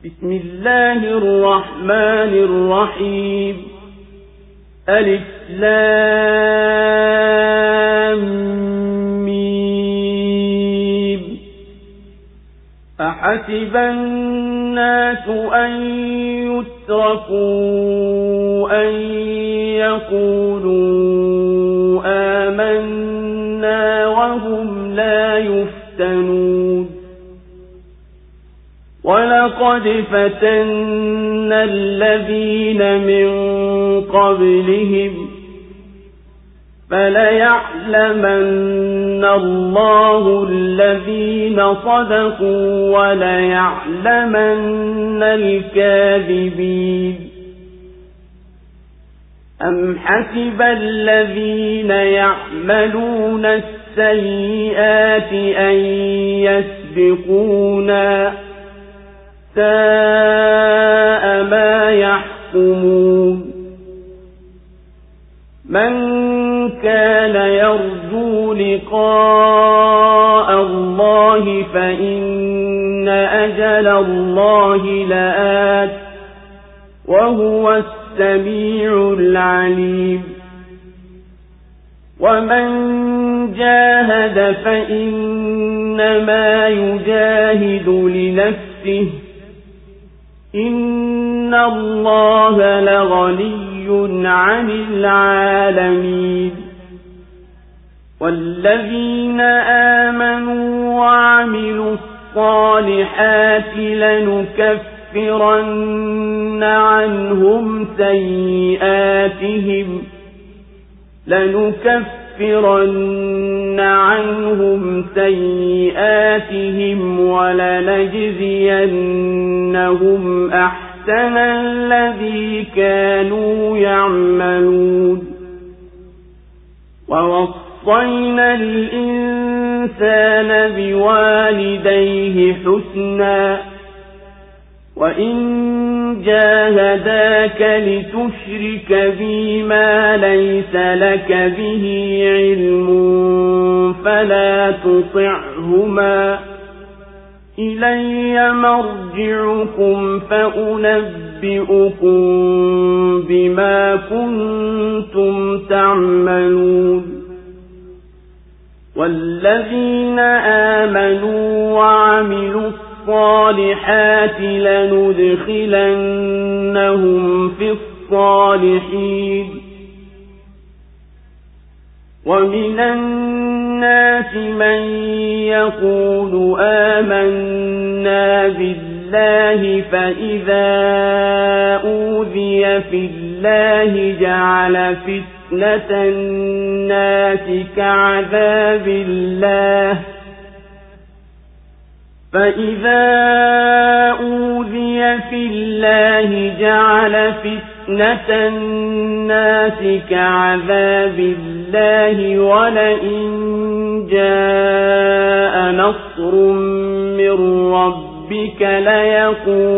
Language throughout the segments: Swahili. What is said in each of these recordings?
بسم الله الرحمن الرحيم. ألف لام ميم. أحسب الناس أن يتركوا أن يقولوا آمنا وهم لا يفتنون. ولقد فتنا الذين من قبلهم فليعلمن الله الذين صدقوا وليعلمن الكاذبين. أم حسب الذين يعملون السيئات أن يسبقونا ساء ما يحكمون. من كان يرجو لقاء الله فإن أجل الله لآت وهو السميع العليم. ومن جاهد فإنما يجاهد لنفسه إن الله لغني عن العالمين. والذين آمنوا وعملوا الصالحات لنكفرن عنهم سيئاتهم ولنجزينهم أحسن الذي كانوا يعملون. ووصينا الإنسان بوالديه حسنا وإن جاهداك لتشرك بي ما ليس لك به علم فلا تطعهما إلي مرجعكم فأنبئكم بما كنتم تعملون. والذين آمنوا وعملوا الصالحات لندخلنهم في الصالحين. ومن الناس من يقول آمنا بالله فإذا أوذي في الله جعل فتنة الناس كعذاب الله ولئن جاء نصر من ربك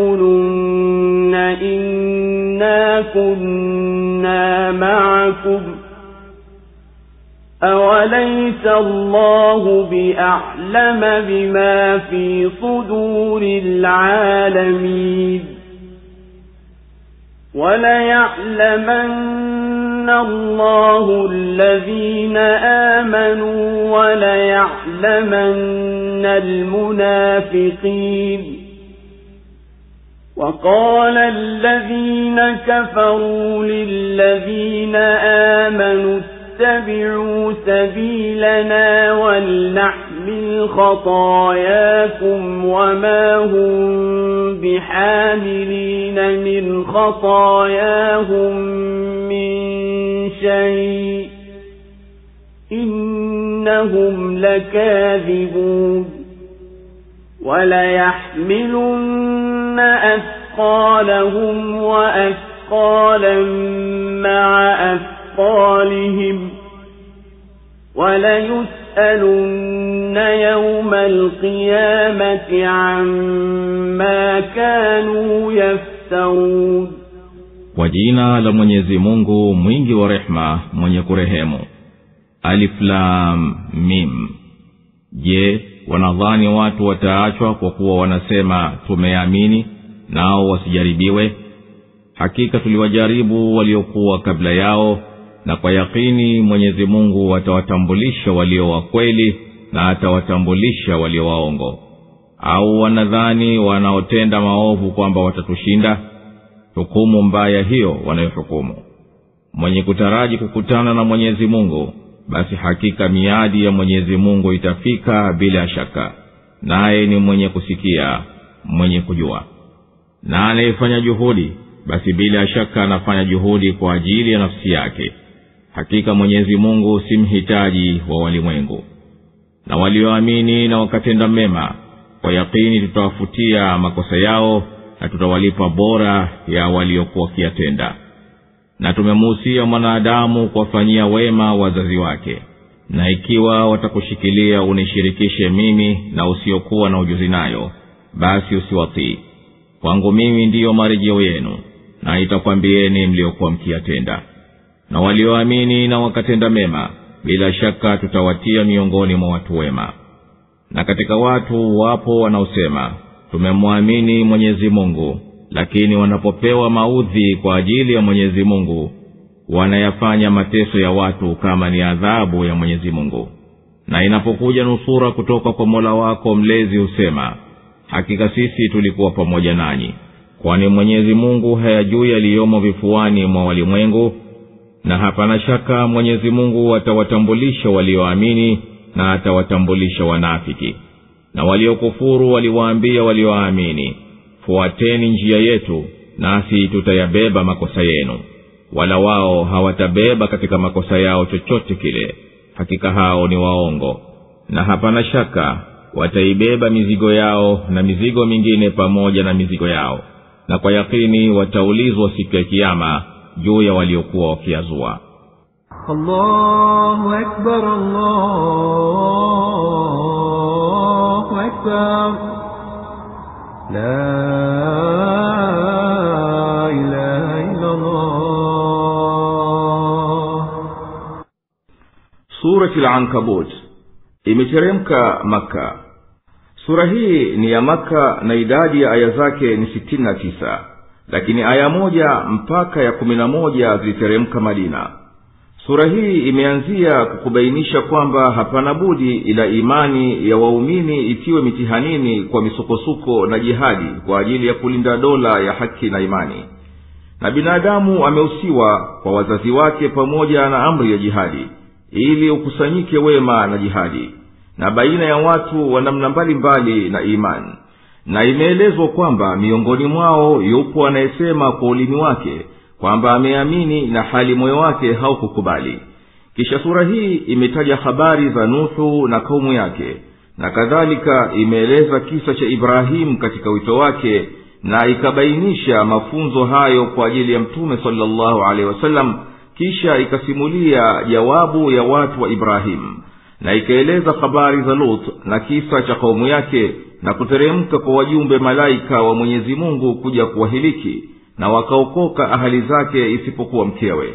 ليقولن إنا كنا معكم أوليس الله بأعلم بما في صدور العالمين. وليعلمن الله الذين آمنوا وليعلمن المنافقين. وقال الذين كفروا للذين آمنوا اتبعوا سبيلنا ولنحمل خطاياكم وما هم بحاملين من خطاياهم من شيء إنهم لكاذبون. وليحملن أثقالهم وأثقالا مع أثقالهم وليسألن يوم القيامة عما كانوا يفترون. Kwa jina la Mwenyezi Mungu mwingi wa rehema mwenye kurehemu. Alif Lam Mim. Je, wanadhani watu wataachwa kwa kuwa wanasema tumeamini nao wasijaribiwe? Hakika tuliwajaribu waliokuwa kabla yao, na kwa yakini Mwenyezi Mungu atawatambulisha walio wa kweli na atawatambulisha walio waongo. Au wanadhani wanaotenda maovu kwamba watatushinda? Hukumu mbaya hiyo wanayohukumu. Mwenye kutaraji kukutana na Mwenyezi Mungu, basi hakika miadi ya Mwenyezi Mungu itafika bila shaka, naye ni mwenye kusikia, mwenye kujua. Na anayefanya juhudi, basi bila shaka anafanya juhudi kwa ajili ya nafsi yake. Hakika Mwenyezi Mungu si mhitaji wa walimwengu. Na walioamini na wakatenda mema, kwa yakini tutawafutia makosa yao na tutawalipa bora ya waliokuwa wakiyatenda. Na tumemuhusia mwanadamu kuwafanyia wema wazazi wake, na ikiwa watakushikilia unishirikishe mimi na usiokuwa na ujuzi nayo, basi usiwatii. Kwangu mimi ndiyo marejeo yenu, na itakwambieni mliokuwa mkiyatenda. Na walioamini na wakatenda mema, bila shaka tutawatia miongoni mwa watu wema. Na katika watu wapo wanaosema tumemwamini Mwenyezi Mungu, lakini wanapopewa maudhi kwa ajili ya Mwenyezi Mungu, wanayafanya mateso ya watu kama ni adhabu ya Mwenyezi Mungu. Na inapokuja nusura kutoka kwa Mola wako mlezi husema, hakika sisi tulikuwa pamoja nanyi. Kwani Mwenyezi Mungu hayajui yaliyomo vifuani mwa walimwengu? Na hapana shaka Mwenyezi Mungu atawatambulisha walioamini na atawatambulisha wanafiki. Na waliokufuru waliwaambia walioamini, fuateni njia yetu nasi tutayabeba makosa yenu. Wala wao hawatabeba katika makosa yao chochote kile. Hakika hao ni waongo. Na hapana shaka wataibeba mizigo yao na mizigo mingine pamoja na mizigo yao. Na kwa yakini wataulizwa siku ya Kiyama juu ya waliokuwa wakiazua. Allahu Akbar, Allahu Akbar, la ilaha illa Allah. Surati Al-Ankabut imeteremka Maka. Sura hii ni ya Maka na idadi ya aya zake ni 69, lakini aya moja mpaka ya 11 ziliteremka Madina. Sura hii imeanzia kukubainisha kwamba hapana budi ila imani ya waumini itiwe mitihanini kwa misukosuko na jihadi kwa ajili ya kulinda dola ya haki na imani. Na binadamu ameusiwa kwa wazazi wake pamoja na amri ya jihadi, ili ukusanyike wema na jihadi, na baina ya watu wa namna mbalimbali na imani. Na imeelezwa kwamba miongoni mwao yupo anayesema kwa ulimi wake kwamba ameamini na hali moyo wake haukukubali. Kisha sura hii imetaja habari za Nuhu na kaumu yake, na kadhalika imeeleza kisa cha Ibrahim katika wito wake, na ikabainisha mafunzo hayo kwa ajili ya Mtume sallallahu alaihi wasallam. Kisha ikasimulia jawabu ya watu wa Ibrahim, na ikaeleza habari za Lut na kisa cha kaumu yake, na kuteremka kwa wajumbe malaika wa Mwenyezi Mungu kuja kuwahiliki, na wakaokoka ahali zake isipokuwa mkewe.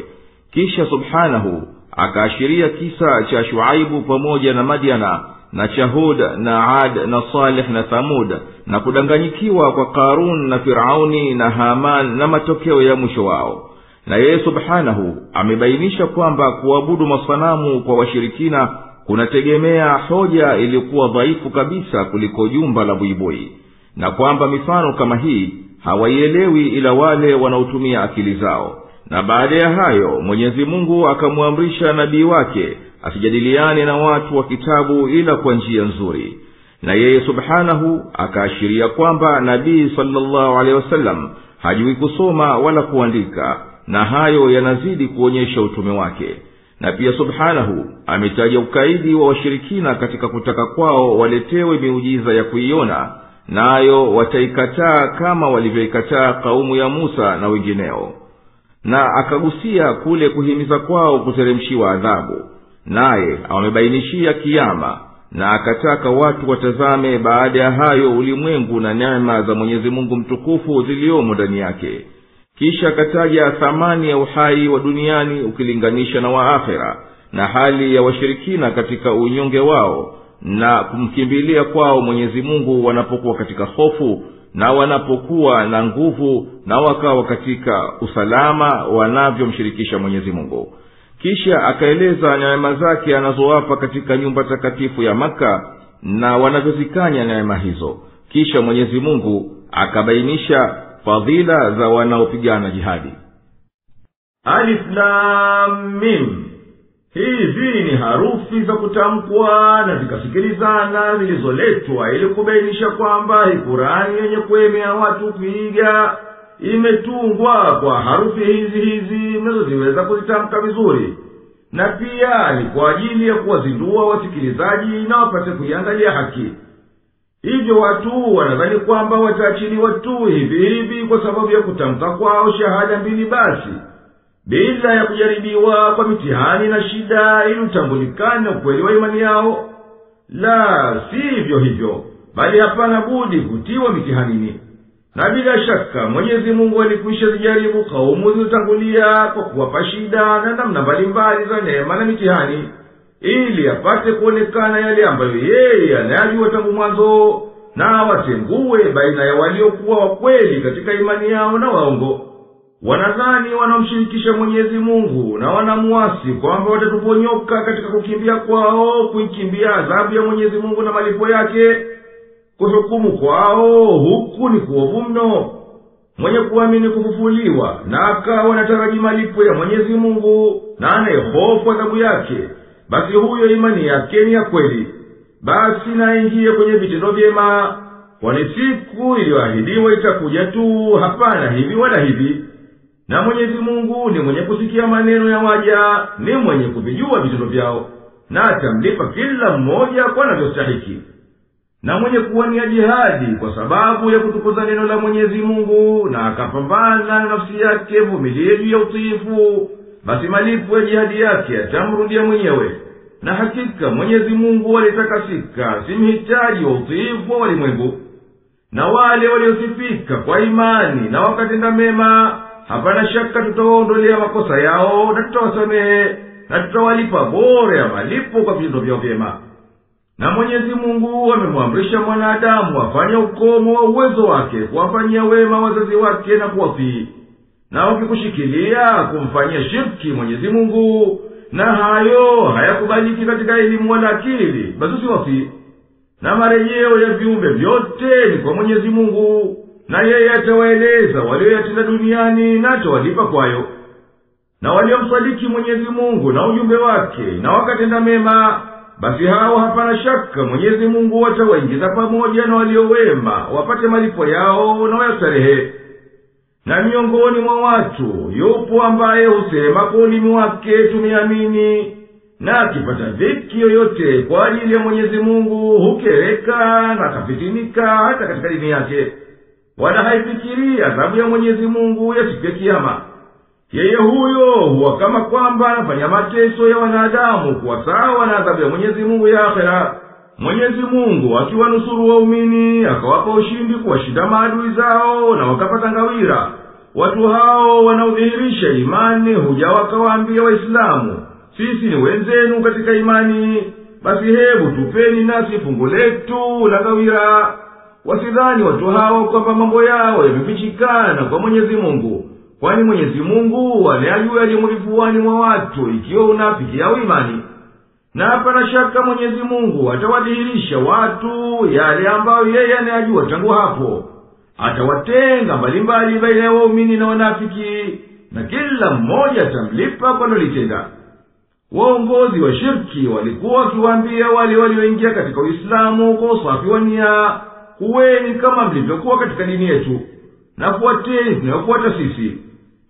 Kisha subhanahu akaashiria kisa cha Shuaibu pamoja na Madiana na cha Hud na Ad na Salih na Thamud, na kudanganyikiwa kwa Karun na Firauni na Haman na matokeo ya mwisho wao. Na yeye subhanahu amebainisha kwamba kuabudu masanamu kwa washirikina kunategemea hoja iliyokuwa dhaifu kabisa kuliko jumba la buibui, na kwamba mifano kama hii hawaielewi ila wale wanaotumia akili zao. Na baada ya hayo Mwenyezi Mungu akamwamrisha nabii wake asijadiliane na watu wa kitabu ila kwa njia nzuri. Na yeye subhanahu akaashiria kwamba nabii sallallahu alaihi wasallam hajui kusoma wala kuandika, na hayo yanazidi kuonyesha utume wake. Na pia subhanahu ametaja ukaidi wa washirikina katika kutaka kwao waletewe miujiza ya kuiona, nayo wataikataa kama walivyoikataa kaumu ya Musa na wengineo. Na akagusia kule kuhimiza kwao kuteremshiwa adhabu, naye amebainishia kiyama, na akataka watu watazame baada ya hayo ulimwengu na neema za Mwenyezi Mungu mtukufu ziliomo ndani yake. Kisha akataja thamani ya uhai wa duniani ukilinganisha na wa akhera, na hali ya washirikina katika unyonge wao na kumkimbilia kwao Mwenyezi Mungu wanapokuwa katika hofu, na wanapokuwa na nguvu na wakawa katika usalama wanavyomshirikisha Mwenyezi Mungu. Kisha akaeleza neema zake anazowapa katika nyumba takatifu ya Maka na wanavyozikanya neema hizo. Kisha Mwenyezi Mungu akabainisha fadhila za wanaopigana jihadi. Alif Lam Mim. Hizi ni harufi za kutamkwa na zikasikilizana zilizoletwa ili kubainisha kwamba hii Qur'ani yenye kuemea watu kuiga imetungwa kwa harufi hizi mnazoziweza kuzitamka vizuri, na pia ni kwa ajili ya kuwazindua wasikilizaji na wapate kuiangalia haki. Hivyo watu wanadhani kwamba wataachiliwa tu hivi kwa sababu ya kutamka kwao shahada mbili basi, bila ya kujaribiwa kwa mitihani na shida ili utambulikane ukweli wa imani yao. La, sivyo hivyo, bali hapana budi kutiwa mitihanini. Na bila shaka Mwenyezi Mungu alikwisha zijaribu kaumu zilizotangulia kwa kuwapa shida na namna mbalimbali za neema na mitihani, ili apate kuonekana yale ambayo yeye anayajua tangu mwanzo, na watengue baina ya waliokuwa wakweli katika imani yao na waongo. Wanadhani wanamshirikisha Mwenyezi Mungu na wanamuasi kwamba watatuponyoka katika kukimbia kwao kuikimbia adhabu ya Mwenyezi Mungu na malipo yake. Kuhukumu kwao huku ni kuovu mno. Mwenye kuamini kufufuliwa na akawa anataraji malipo ya Mwenyezi Mungu na anayehofu adhabu yake, basi huyo imani yake ni ya kweli. Basi na ingie kwenye vitendo vyema, kwani siku iliyoahidiwa itakuja tu, hapana hivi wala hivi. Na Mwenyezi Mungu ni mwenye kusikia maneno ya waja, ni mwenye kuvijua vitendo vyao, na atamlipa kila mmoja kwa anavyostahiki. Na mwenye kuwania jihadi kwa sababu ya kutukuza neno la Mwenyezi Mungu na akapambana na nafsi yake vumilie juu ya utiifu, basi malipo ya jihadi yake atamrudia mwenyewe. Na hakika Mwenyezi Mungu alitakasika, si mhitaji wa utiifu wa walimwengu. Na wale waliosifika kwa imani na wakatenda mema, hapana shaka tutawaondolea makosa yao na tutawasamehe na tutawalipa bora ya malipo kwa vitendo vyao vyema. Na Mwenyezi Mungu amemwamrisha mwanadamu afanye ukomo wa uwezo wake kuwafanyia wema wazazi wake na kuwatii. Na ukikushikilia kumfanyia shirki Mwenyezi Mungu, na hayo hayakubaliki katika elimu wala akili, basi usiwatii. Na marejeo ya viumbe vyote ni kwa Mwenyezi Mungu, na yeye atawaeleza walioyatenda duniani na atawalipa kwayo. Na waliomsadiki Mwenyezi Mungu na ujumbe wake na wakatenda mema, basi hao hapana shaka Mwenyezi Mungu atawaingiza pamoja na waliowema wapate malipo yao na wayastarehe. Na miongoni mwa watu yupo ambaye husema kwa ulimi wake tumeamini, na akipata dhiki yoyote kwa ajili ya Mwenyezi Mungu hukereka na akafitinika hata katika dini yake, wala haifikiri adhabu ya Mwenyezi Mungu ya siku ya Kiyama. Yeye huyo huwa kama kwamba anafanya mateso ya wanadamu kuwa sawa na adhabu ya Mwenyezi Mungu ya akhera. Mwenyezi Mungu akiwanusuru waumini akawapa ushindi kuwashinda maadui zao na wakapata ngawira, watu hao wanaodhihirisha imani huja wakawaambia Waislamu, sisi ni wenzenu katika imani, basi hebu tupeni nasi fungu letu la ngawira. Wasidhani watu hao kwamba mambo yao yamefichikana kwa Mwenyezi Mungu, kwani Mwenyezi Mungu anayajua yaliyo vifuani mwa watu ikiwa unafiki au imani. Na hapana shaka Mwenyezi Mungu atawadhihirisha watu yale ambayo yeye anayajua tangu hapo. Atawatenga mbalimbali baina ya waumini na wanafiki, na kila mmoja atamlipa kwa analotenda. Waongozi wa shirki walikuwa wakiwaambia wale walioingia katika Uislamu kwa usafi wa nia, kuweni kama mlivyokuwa katika dini yetu, na fuateni tunayofuata sisi.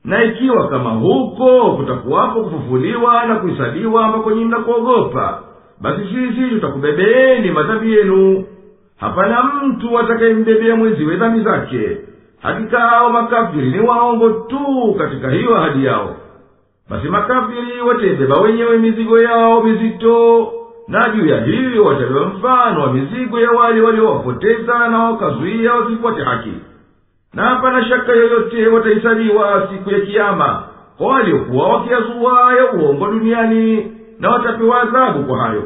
Na ikiwa kama huko kutakuwapo kufufuliwa na kuhesabiwa ambako nyinyi mnakuogopa, basi sisi tutakubebeeni madhambi yenu. Hapana mtu atakayembebea mwenziwe dhambi zake. Hakika hao makafiri ni waongo tu katika hiyo ahadi yao. Basi makafiri watebeba wenyewe mizigo yao mizito, na juu ya hiyo watabeba mfano wa mizigo ya wale waliowapoteza na wakazuia wasifuate haki. Na hapana shaka yoyote watahesabiwa siku ya Kiyama kwa waliokuwa wakiazua ya uongo duniani, na watapewa adhabu kwa hayo.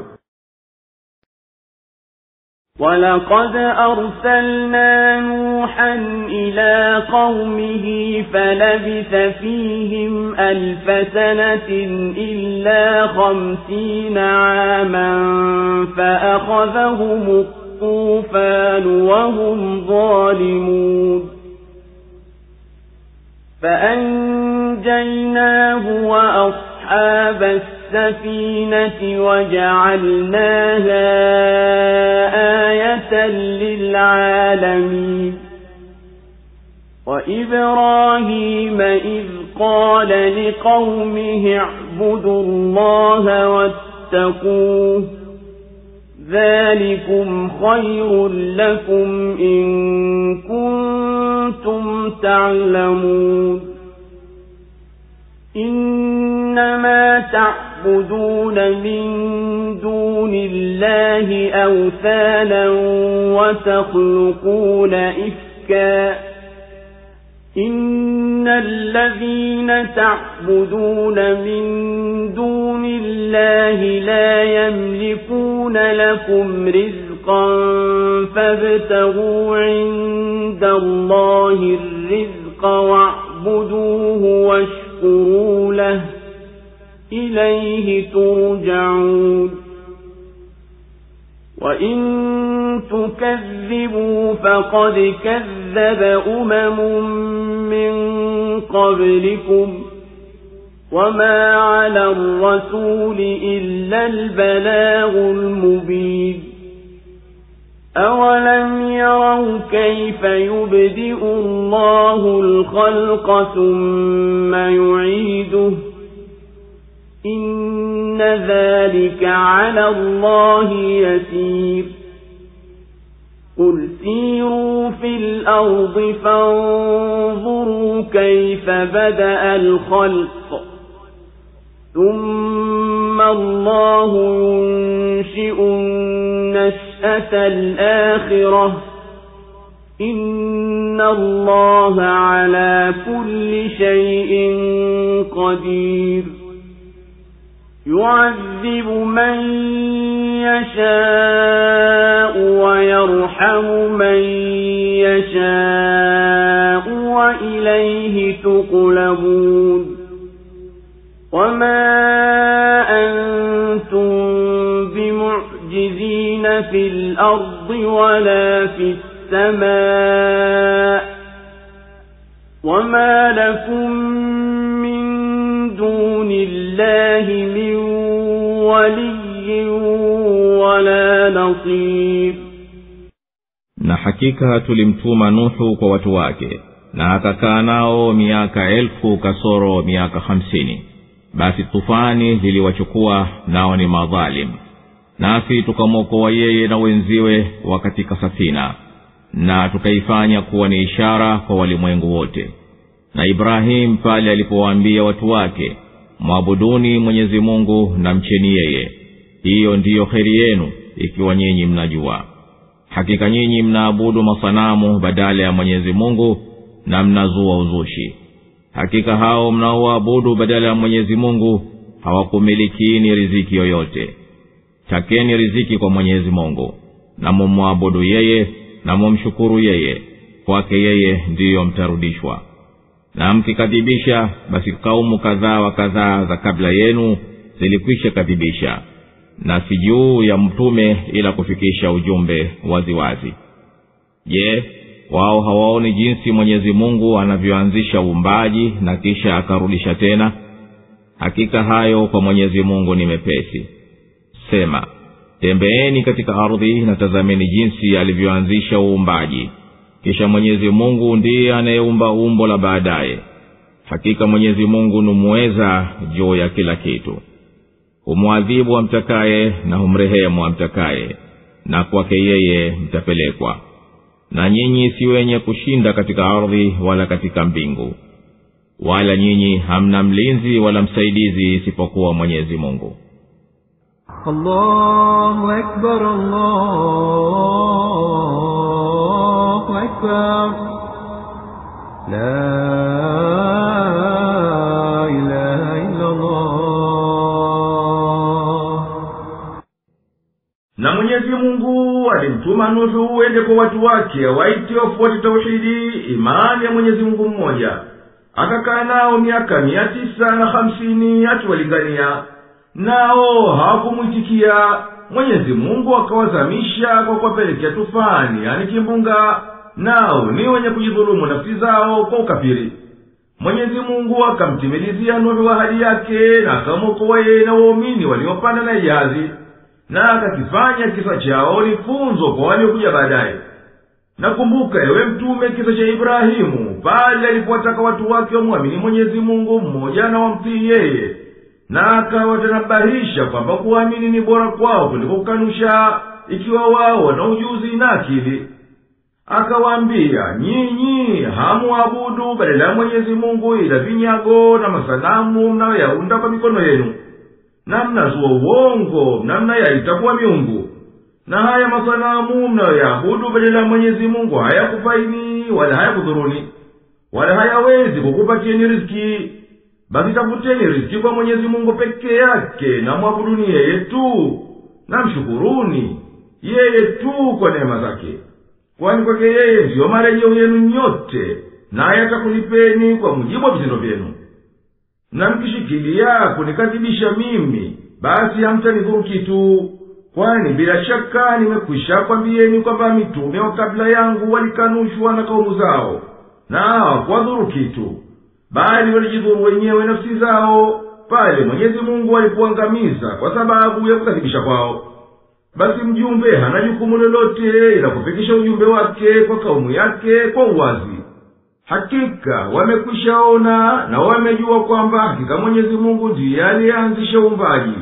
وَلَقَدْ أَرْسَلْنَا نُوحًا إِلَى قَوْمِهِ فَلَبِثَ فِيهِمْ 1000 سَنَةٍ إِلَّا 50 عَامًا فَأَخَذَهُمُ الطُّوفَانُ وَهُمْ ظَالِمُونَ فَأَنْجَيْنَاهُ وَأَصْحَابَ السَّفِينَةِ وَجَعَلْنَاهَا آيَةً لِلْعَالَمِينَ وَإِبْرَاهِيمَ إِذْ قَالَ لِقَوْمِهِ اعْبُدُوا اللَّهَ وَاتَّقُوهُ ذَلِكُمْ خَيْرٌ لَكُمْ إِن كُنتُمْ تَعْلَمُونَ إِنَّمَا تَعْبُدُونَ مِن دُونِ اللَّهِ أَوْثَانًا وَتَخْلُقُونَ إِفْكًا إِنَّ الَّذِينَ تَعْبُدُونَ مِن دُونِ اللَّهِ لَا يَمْلِكُونَ لَكُمْ رِزْقًا فَابْتَغُوا عِندَ اللَّهِ الرِّزْقَ وَاعْبُدُوهُ وَاشْكُرُوا لَهُ إِلَيْهِ تُرْجَعُونَ وَإِن تُكَذِّبُوا فَقَدْ كَذَّبَ مِن قَبْلِكُمْ وَمَا عَلَى الرَّسُولِ إِلَّا الْبَلَاغُ الْمُبِينُ أَوَلَمْ يَرَوْا كَيْفَ يُبْدِئُ اللَّهُ الْخَلْقَ ثُمَّ يُعِيدُهُ إِنَّ ذَلِكَ عَلَى اللَّهِ يَسِيرٌ قُلْ سِيرُوا فِي الْأَرْضِ فَانظُرُوا كَيْفَ بَدَأَ الْخَلْقَ ثُمَّ اللَّهُ يُنشِئُ النَّشْأَةَ الْآخِرَةَ إِنَّ اللَّهَ عَلَى كُلِّ شَيْءٍ قَدِيرٌ يُعَذِّبُ مَن يَشَاءُ وَيَرْحَمُ مَن يَشَاءُ وَإِلَيْهِ تُقْلَبُونَ وَمَا أَنْتُمْ بِمُعْجِزِينَ فِي الْأَرْضِ وَلَا فِي السَّمَاءِ وَمَا لَكُمْ مِنْ دُونِ اللَّهِ مِنْ وَلِيٍّ وَلَا نَصِيرٍ na hakika tulimtuma Nuhu kwa watu wake na akakaa nao miaka 1000 kasoro miaka 50. Basi tufani liliwachukua nao ni madhalim, nasi tukamwokoa yeye na wenziwe katika safina na tukaifanya kuwa ni ishara kwa walimwengu wote. Na Ibrahim pale alipowaambia watu wake, mwabuduni Mwenyezi Mungu na mcheni yeye, hiyo ndiyo kheri yenu ikiwa nyinyi mnajua. Hakika nyinyi mnaabudu masanamu badala ya Mwenyezi Mungu na mnazua uzushi. Hakika hao mnaoabudu badala ya Mwenyezi Mungu hawakumilikini riziki yoyote. Takeni riziki kwa Mwenyezi Mungu na mumwabudu yeye na mumshukuru yeye, kwake yeye ndiyo mtarudishwa. Na mkikadhibisha basi kaumu kadhaa wa kadhaa za kabla yenu zilikwisha kadhibisha, na si juu ya mtume ila kufikisha ujumbe waziwazi. Je, wao hawaoni jinsi Mwenyezi Mungu anavyoanzisha uumbaji na kisha akarudisha tena? Hakika hayo kwa Mwenyezi Mungu ni mepesi. Sema, tembeeni katika ardhi na tazameni jinsi alivyoanzisha uumbaji, kisha Mwenyezi Mungu ndiye anayeumba umbo la baadaye. Hakika Mwenyezi Mungu ni muweza juu ya kila kitu. Humwadhibu amtakaye na humrehemu amtakaye, na kwake yeye mtapelekwa. Na nyinyi si wenye kushinda katika ardhi wala katika mbingu, wala nyinyi hamna mlinzi wala msaidizi isipokuwa Mwenyezi Mungu. Allahu Akbar, Allahu Akbar, la ilaha illa Allah. Na Mwenyezi Mungu alimtuma Nuhu uende kwa watu wake waite wafuate tauhidi, imani ya Mwenyezi Mungu mmoja. Akakaa nao miaka 950 akiwalingania, nao hawakumwitikia. Mwenyezi Mungu akawazamisha kwa kuwapelekea tufani, yani kimbunga, nao ni wenye kujidhulumu nafsi zao kwa ukafiri. Mwenyezi Mungu akamtimilizia Nuhu ahadi yake, na akamwokoa yeye na waumini waliopanda na jahazi, na akakifanya kisa chao ni funzo kwa waliokuja baadaye. Nakumbuka ewe mtume kisa cha Ibrahimu, pale alipowataka watu wake wamwamini Mwenyezi Mungu mmoja na wamtii yeye, na akawatanabahisha kwamba kuamini ni bora kwao kuliko kukanusha, ikiwa wao wana ujuzi na akili. Akawaambia, nyinyi hamuabudu badala ya Mwenyezi Mungu ila vinyago na masanamu mnayoyaunda kwa mikono yenu, na mnazua uongo na mnayaita kuwa miungu. Na haya masanamu mnayoyaabudu badala ya Mwenyezi Mungu hayakufaini wala hayakudhuruni, wala hayawezi kukupatieni riziki. Basi tafuteni riziki kwa Mwenyezi Mungu peke yake, na mwabuduni yeye tu, na mshukuruni yeye tu kwa neema zake, kwani kwake yeye ndiyo marejeo yenu nyote, naye atakulipeni kwa mujibu wa vitendo vyenu. Na mkishikilia kunikadhibisha mimi, basi hamtanidhuru kitu, kwani bila shaka nimekwisha kwambieni kwamba mitume wa kabla yangu walikanushwa na kaumu zao, na hawakuwadhuru kitu, bali walijidhuru wenyewe nafsi zao pale Mwenyezi Mungu alipoangamiza kwa sababu ya kukadhibisha kwao. Basi mjumbe hana jukumu lolote ila kufikisha ujumbe wake kwa kaumu yake kwa uwazi. Hakika wamekwishaona na wamejua kwamba hakika Mwenyezi Mungu ndiye alianzisha uumbaji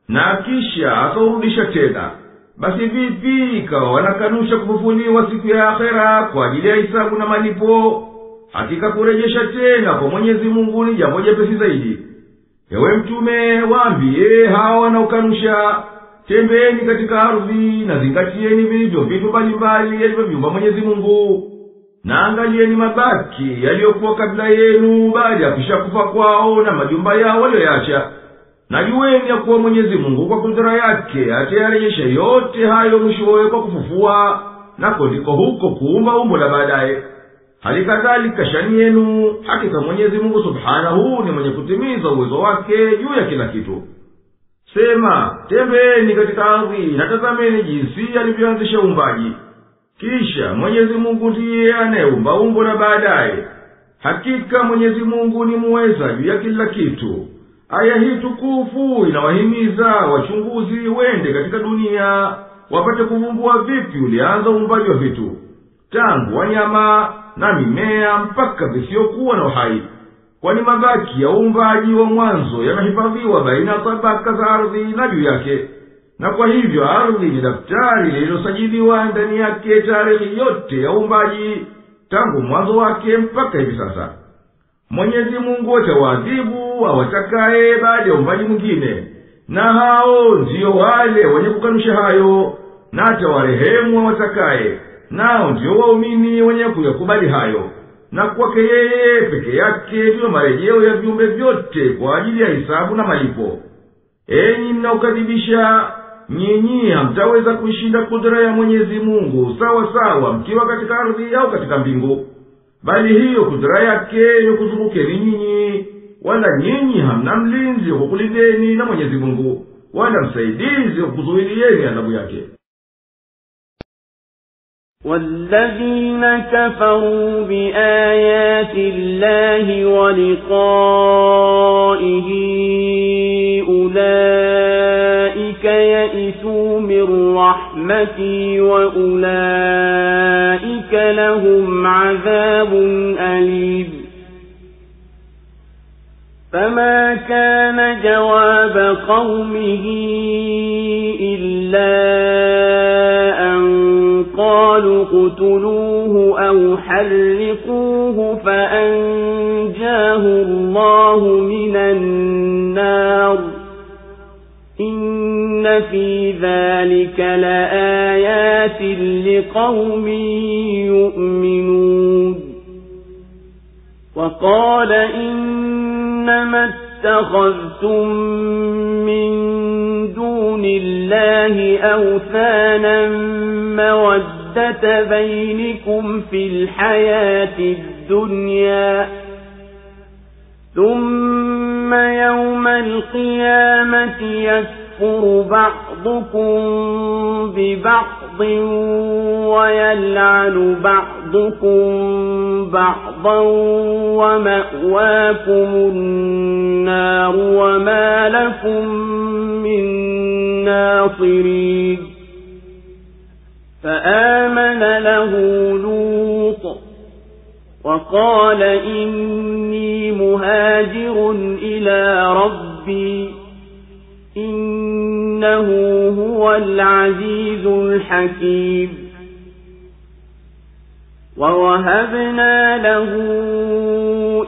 na kisha akaurudisha tena. Basi vipi ikawa wanakanusha kufufuliwa siku ya akhera kwa ajili ya hisabu na malipo? Hakika kurejesha tena kwa Mwenyezi Mungu ni jambo jepesi zaidi. Ewe mtume, waambie hawa wanaokanusha, tembeeni katika ardhi na zingatieni vilivyo vitu mbalimbali alivyoviumba Mwenyezi Mungu, na angalieni mabaki yaliyokuwa kabla yenu baada ya kushakufa kwao na majumba yao walioyacha. Na jueni ya kuwa Mwenyezi Mungu kwa kudura yake atayarejesha yote hayo mwishowe kwa kufufua, nako ndiko huko kuumba umbo la baadaye. Hali kadhalika shani yenu, hakika Mwenyezi Mungu subhanahu ni mwenye kutimiza uwezo wake juu ya kila kitu. Sema, tembeeni katika ardhi na tazameni jinsi alivyoanzisha uumbaji. Kisha Mwenyezi Mungu ndiye anayeumba umbo la baadaye. Hakika Mwenyezi Mungu ni muweza juu ya kila kitu. Aya hii tukufu inawahimiza wachunguzi wende katika dunia wapate kuvumbua vipi ulianza uumbaji wa vitu, tangu wanyama na mimea mpaka visiokuwa na uhai. Kwani mabaki ya uumbaji wa mwanzo yanahifadhiwa baina ya tabaka za ardhi na juu yake, na kwa hivyo ardhi ni daftari lililosajiliwa ndani yake tarehe yote ya uumbaji tangu mwanzo wake mpaka hivi sasa. Mwenyezi Mungu atawaadhibu awatakaye baada ya uumbaji mwingine, na hao ndio wale wenye kukanusha hayo, na atawarehemu awatakaye, nao ndio waumini wenye kuyakubali hayo. Na kwake yeye peke yake ndiyo marejeo ya viumbe vyote kwa ajili ya hisabu na malipo. Enyi mnaokadhibisha, nyinyi hamtaweza kuishinda kudra ya Mwenyezi Mungu sawa sawa mkiwa katika ardhi au katika mbingu, bali hiyo kudra yake yokuzungukeni nyinyi, wala nyinyi hamna mlinzi wa kukulindeni na Mwenyezi Mungu, wala msaidizi wa kuzuilieni adhabu yake. والذين كفروا بآيات الله ولقائه أولئك يئسوا من رحمتي وأولئك لهم عذاب أليم. فما كان جواب قومه إلا أن قالوا اقتلوه أو حرقوه فأنجاه الله من النار. إن في ذلك لآيات لقوم يؤمنون. وقال إنما اتخذتم من دون الله أوثانا مودة بينكم في الحياة الدنيا ثم يوم القيامة يكفر بعضكم ببعض ويلعن بعضكم بعضا ومأواكم النار وما لكم من ناصرين فآمن له لوط وقال إني مهاجر إلى ربي إنه هو العزيز الحكيم ووهبنا له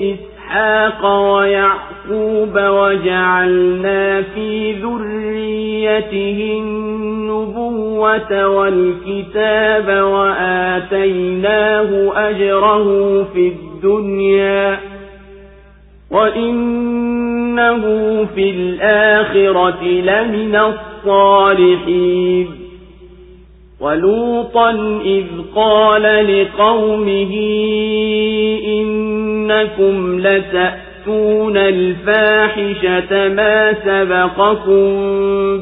إسحاق ويعقوب وجعلنا في ذريته النبوة والكتاب وآتيناه أجره في الدنيا وإنه في الآخرة لمن الصالحين ولوطا إذ قال لقومه إنكم لتأتون الفاحشة ما سبقكم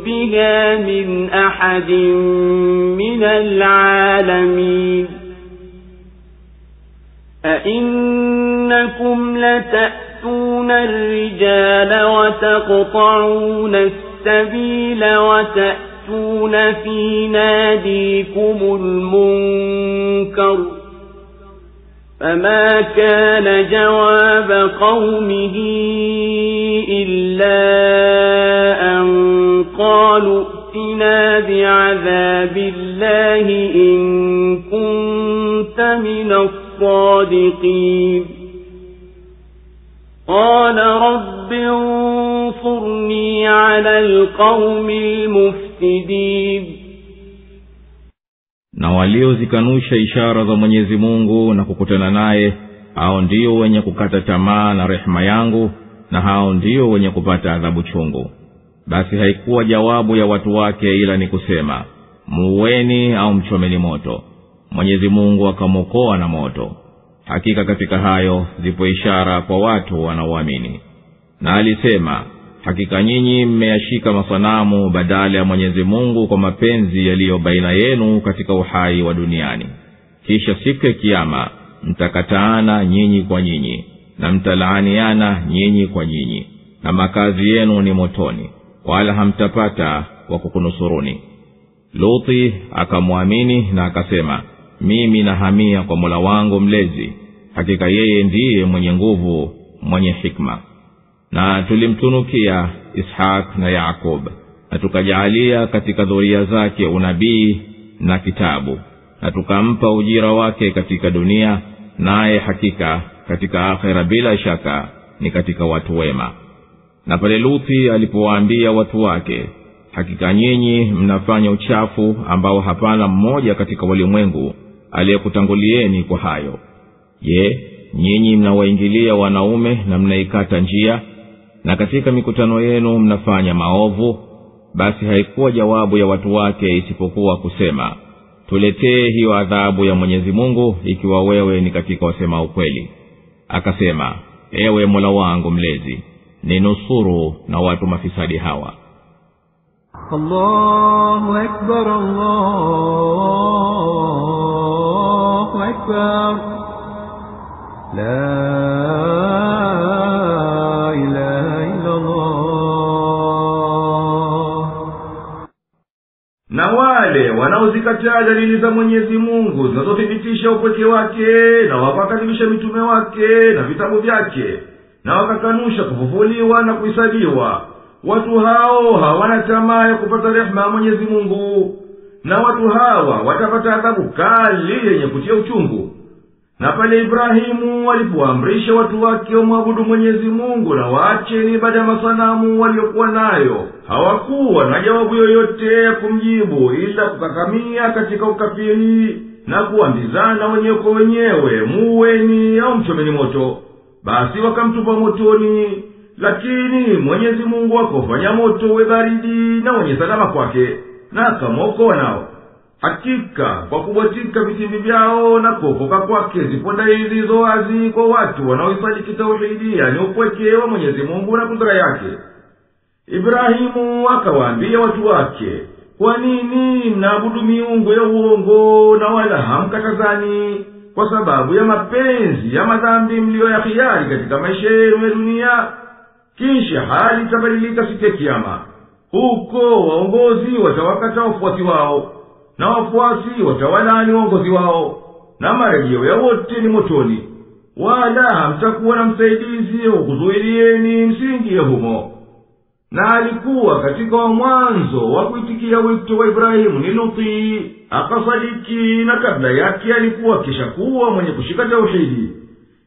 بها من أحد من العالمين أئنكم لتأتون الرجال وتقطعون السبيل وتأتون في ناديكم المنكر فما كان جواب قومه إلا أن قالوا ائتنا بعذاب الله إن كنت من الصادقين قال رب انصرني على القوم المفسدين. Na waliozikanusha ishara za Mwenyezi Mungu na kukutana naye, hao ndio wenye kukata tamaa na rehema yangu, na hao ndio wenye kupata adhabu chungu. Basi haikuwa jawabu ya watu wake ila ni kusema, muueni au mchomeni moto. Mwenyezi Mungu akamwokoa na moto. Hakika katika hayo zipo ishara kwa watu wanaoamini. Na alisema, hakika nyinyi mmeyashika masanamu badala ya Mwenyezi Mungu kwa mapenzi yaliyo baina yenu katika uhai wa duniani. Kisha siku ya Kiyama mtakataana nyinyi kwa nyinyi na mtalaaniana nyinyi kwa nyinyi, na makazi yenu ni motoni, wala hamtapata wa kukunusuruni. Luthi akamwamini na akasema, mimi nahamia kwa Mola wangu mlezi, hakika yeye ndiye mwenye nguvu, mwenye hikma. Na tulimtunukia Ishaq na Yaakub, na tukajaalia katika dhuria zake unabii na kitabu, na tukampa ujira wake katika dunia, naye hakika katika akhera bila shaka ni katika watu wema. Na pale Luthi alipowaambia watu wake, hakika nyinyi mnafanya uchafu ambao hapana mmoja katika walimwengu aliyekutangulieni kwa hayo. Je, nyinyi mnawaingilia wanaume na mnaikata njia, na katika mikutano yenu mnafanya maovu? Basi haikuwa jawabu ya watu wake isipokuwa kusema, tuletee hiyo adhabu ya Mwenyezi Mungu ikiwa wewe ni katika wasema ukweli. Akasema, ewe Mola wangu mlezi, ninusuru na watu mafisadi hawa. Allahu Akbar, Allahu Akbar, la ilaha illa Allah. Na wale wanaozikataa dalili za Mwenyezi Mungu zinazothibitisha upweke wake, na wakakadhibisha mitume wake na vitabu vyake, na wakakanusha kufufuliwa na kuhesabiwa, watu hao hawana tamaa ya kupata rehema ya Mwenyezi Mungu, na watu hawa watapata adhabu kali yenye kutia uchungu. Na pale Ibrahimu alipoamrisha watu wake wamwabudu Mwenyezi Mungu na waache ibada ya masanamu waliokuwa nayo, hawakuwa na jawabu yoyote ya kumjibu ila kukakamia katika ukafiri na kuambizana wenyewe kwa wenyewe, muweni au mchomeni moto. Basi wakamtupa motoni, lakini Mwenyezi Mungu akaufanya moto uwe baridi na wenye salama kwake, na akamwokoa nao. Hakika kwa kubwatika vitimbi vyao na kuokoka kwake zipo dalili zilizo wazi kwa watu wanaoisadiki tauhidi, yani upweke wa Mwenyezi Mungu na kudra yake. Ibrahimu akawaambia watu wake, kwa nini mnaabudu miungu ya uongo na wala hamkatazani kwa sababu ya mapenzi ya madhambi mliyoyahiari katika maisha yenu ya dunia? Kisha hali itabadilika siku ya Kiyama. Huko waongozi watawakata wafuasi wao, na wafuasi watawalani waongozi wao, na marejeo ya wote ni motoni. Wala hamtakuwa na msaidizi wa kuzuilieni msiingie humo. Na alikuwa katika wa mwanzo wa kuitikia wito wa Ibrahimu ni Luti, akasadiki, na kabla yake alikuwa kishakuwa mwenye kushika tauhidi.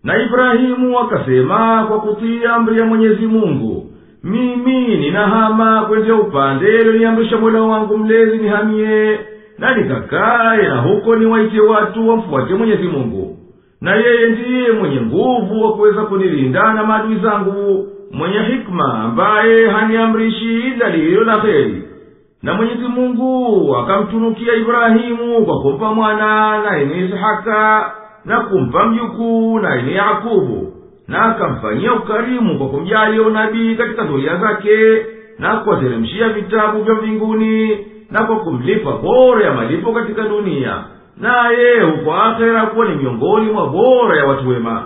Na Ibrahimu akasema kwa kutii amri ya Mwenyezi Mungu, mimi ninahama kwenda upande aliyoniamrisha Mola wangu mlezi nihamie, na nikakae na huko niwaite watu wamfuate Mwenyezi Mungu. Na yeye ndiye mwenye nguvu wa kuweza kunilinda na maadui zangu, mwenye hikma ambaye haniamrishi ila lililo la kheri. Na Mwenyezi Mungu akamtunukia Ibrahimu kwa kumpa mwana na ini Ishaka, na kumpa mjukuu na ini Yakubu, na akamfanyia ukarimu kwa kumjalia unabii katika dhuria zake, na kuwateremshia vitabu vya mbinguni, na kwa kumlipa bora ya malipo katika dunia, naye huko akhera kuwa ni miongoni mwa bora ya watu wema.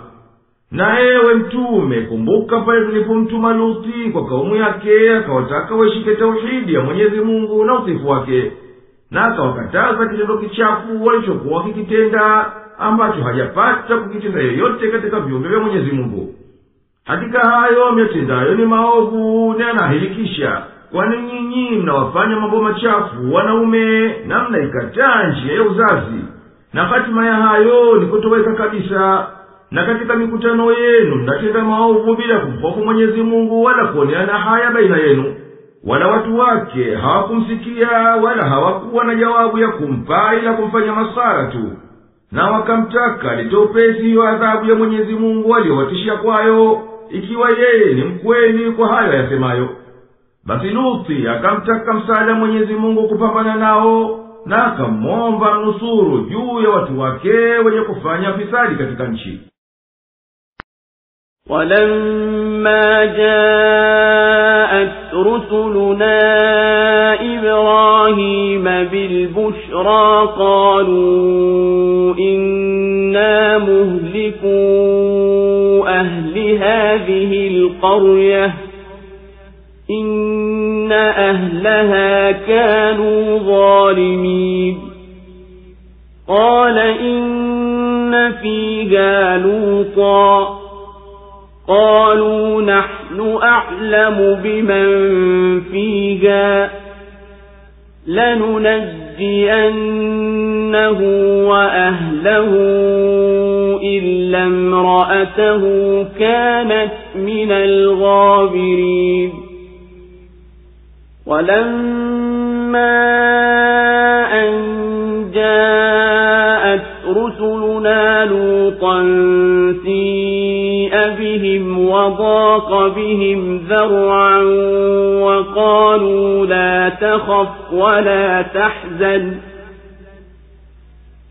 Na ewe mtume, kumbuka pale tulipomtuma Luti kwa kaumu yake, akawataka waishike tauhidi ya Mwenyezi Mungu na utifu wake, na akawakataza kitendo kichafu walichokuwa kikitenda, ambacho hajapata kukitenda yoyote katika viumbe vya Mwenyezi Mungu. Hakika hayo myatendayo ni maovu na yanahilikisha, kwani nyinyi mnawafanya mambo machafu wanaume, na mnaikataa njia ya uzazi, na hatima ya hayo ni kutoweka kabisa. Na katika mikutano yenu mnatenda maovu bila kumhofu Mwenyezi Mungu wala kuoneana haya baina yenu. Wala watu wake hawakumsikia wala hawakuwa na jawabu ya kumpa ila kumfanya masara tu, na wakamtaka litopezi wa adhabu ya Mwenyezi Mungu aliyowatishia kwayo, ikiwa yeye ni mkweli kwa hayo yasemayo. Basi Luti akamtaka msaada Mwenyezi Mungu kupambana nao, na akamwomba nusuru juu ya watu wake wenye kufanya fisadi katika nchi. ولما جاءت رسلنا إبراهيم بالبشرى قالوا إنا مهلكو أهل هذه القرية إن أهلها كانوا ظالمين قال إن فيها لوطا قالوا نحن أعلم بمن فيها لننجينه وأهله إلا امرأته كانت من الغابرين ولما أن جاءت رسلنا لوطا سيء بهم وضاق بهم ذرعا وقالوا لا تخف ولا تحزن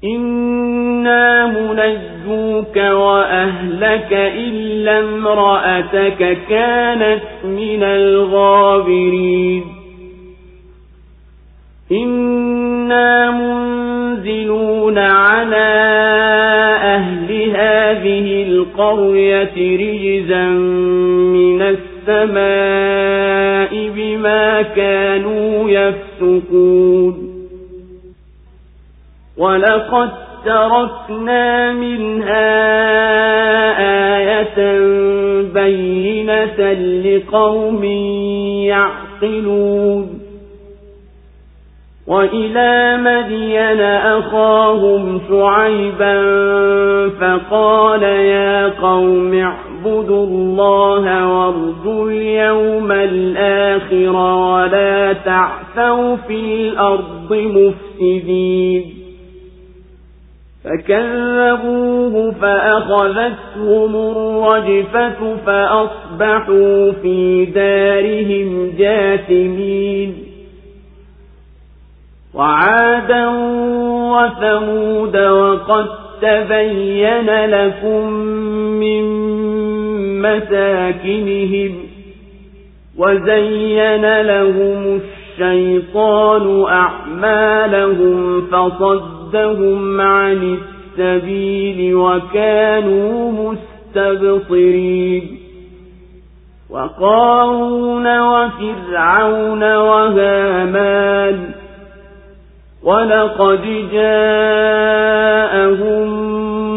إنا منجوك وأهلك إلا امرأتك كانت من الغابرين إنا منزلون على أهل هذه القرية رجزا من السماء بما كانوا يفسقون ولقد تركنا منها آية بينة لقوم يعقلون وإلى مدين أخاهم شعيبا فقال يا قوم اعبدوا الله وارجوا اليوم الآخر ولا تعثوا في الأرض مفسدين فكذبوه فأخذتهم الرجفة فأصبحوا في دارهم جاثمين وعادا وثمود وقد تبين لكم من مساكنهم وزين لهم الشيطان أعمالهم فصدهم عن السبيل وكانوا مستبصرين وقارون وفرعون وهامان ولقد جاءهم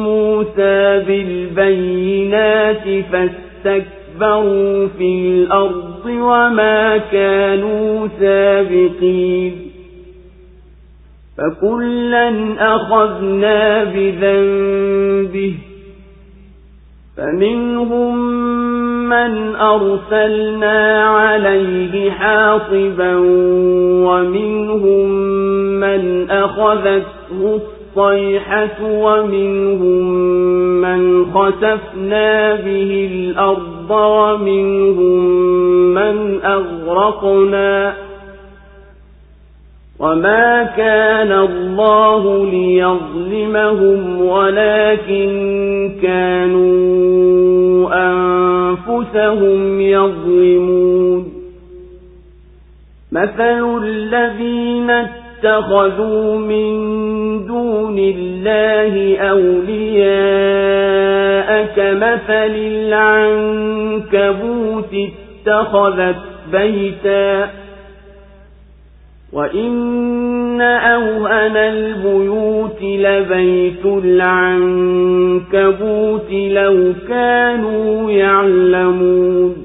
موسى بالبينات فاستكبروا في الأرض وما كانوا سابقين فكلا أخذنا بذنبه فمنهم من أرسلنا عليه حاصبا ومنهم من أخذته الصيحة ومنهم من خسفنا به الأرض ومنهم من أغرقنا وما كان الله ليظلمهم ولكن كانوا أنفسهم يظلمون مثل الذين اتخذوا من دون الله أولياء كمثل العنكبوت اتخذت بيتا وإن أوهن البيوت لبيت العنكبوت لو كانوا يعلمون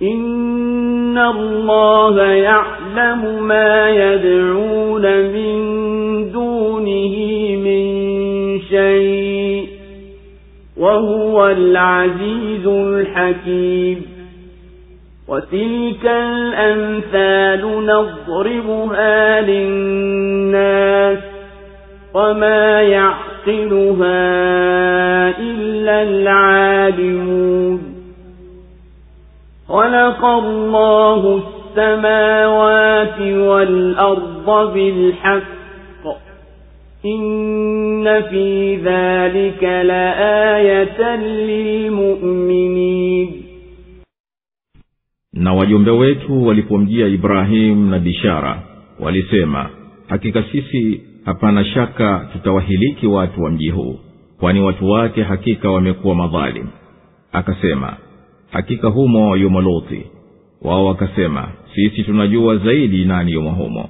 إن الله يعلم ما يدعون من دونه من شيء وهو العزيز الحكيم وتلك الأمثال نضربها للناس وما يعقلها إلا العالمون خلق الله السماوات والأرض بالحق إن في ذلك لآية للمؤمنين. Na wajumbe wetu walipomjia Ibrahim na bishara walisema, hakika sisi hapana shaka tutawahiliki watu wa mji huu, kwani watu wake hakika wamekuwa madhalim. Akasema, hakika humo yumo Luthi. Wao wakasema, sisi tunajua zaidi nani yumo humo.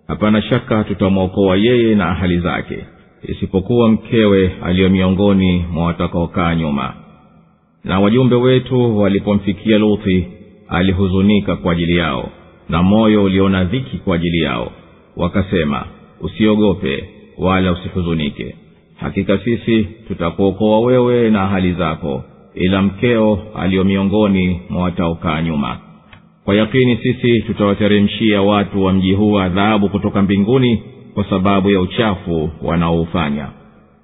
Hapana shaka tutamwokoa yeye na ahali zake, isipokuwa mkewe aliyo miongoni mwa watakaokaa nyuma. Na wajumbe wetu walipomfikia Luthi, alihuzunika kwa ajili yao na moyo uliona dhiki kwa ajili yao. Wakasema, usiogope wala usihuzunike, hakika sisi tutakuokoa wewe na ahali zako, ila mkeo aliyo miongoni mwa wataokaa nyuma. Kwa yakini sisi tutawateremshia watu wa mji huu adhabu kutoka mbinguni kwa sababu ya uchafu wanaoufanya,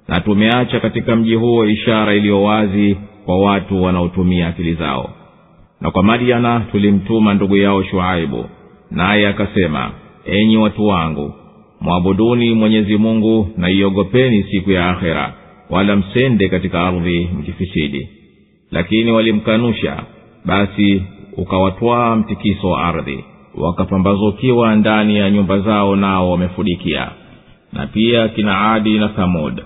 na tumeacha katika mji huo ishara iliyo wazi kwa watu wanaotumia akili zao. Na kwa Madiana tulimtuma ndugu yao Shuaibu, naye akasema, enyi watu wangu, muabuduni Mwenyezi Mungu na iogopeni siku ya akhera, wala msende katika ardhi mkifisidi. Lakini walimkanusha, basi ukawatwaa mtikiso wa ardhi, wakapambazukiwa ndani ya nyumba zao nao wamefudikia. Na pia kina Adi na Thamud,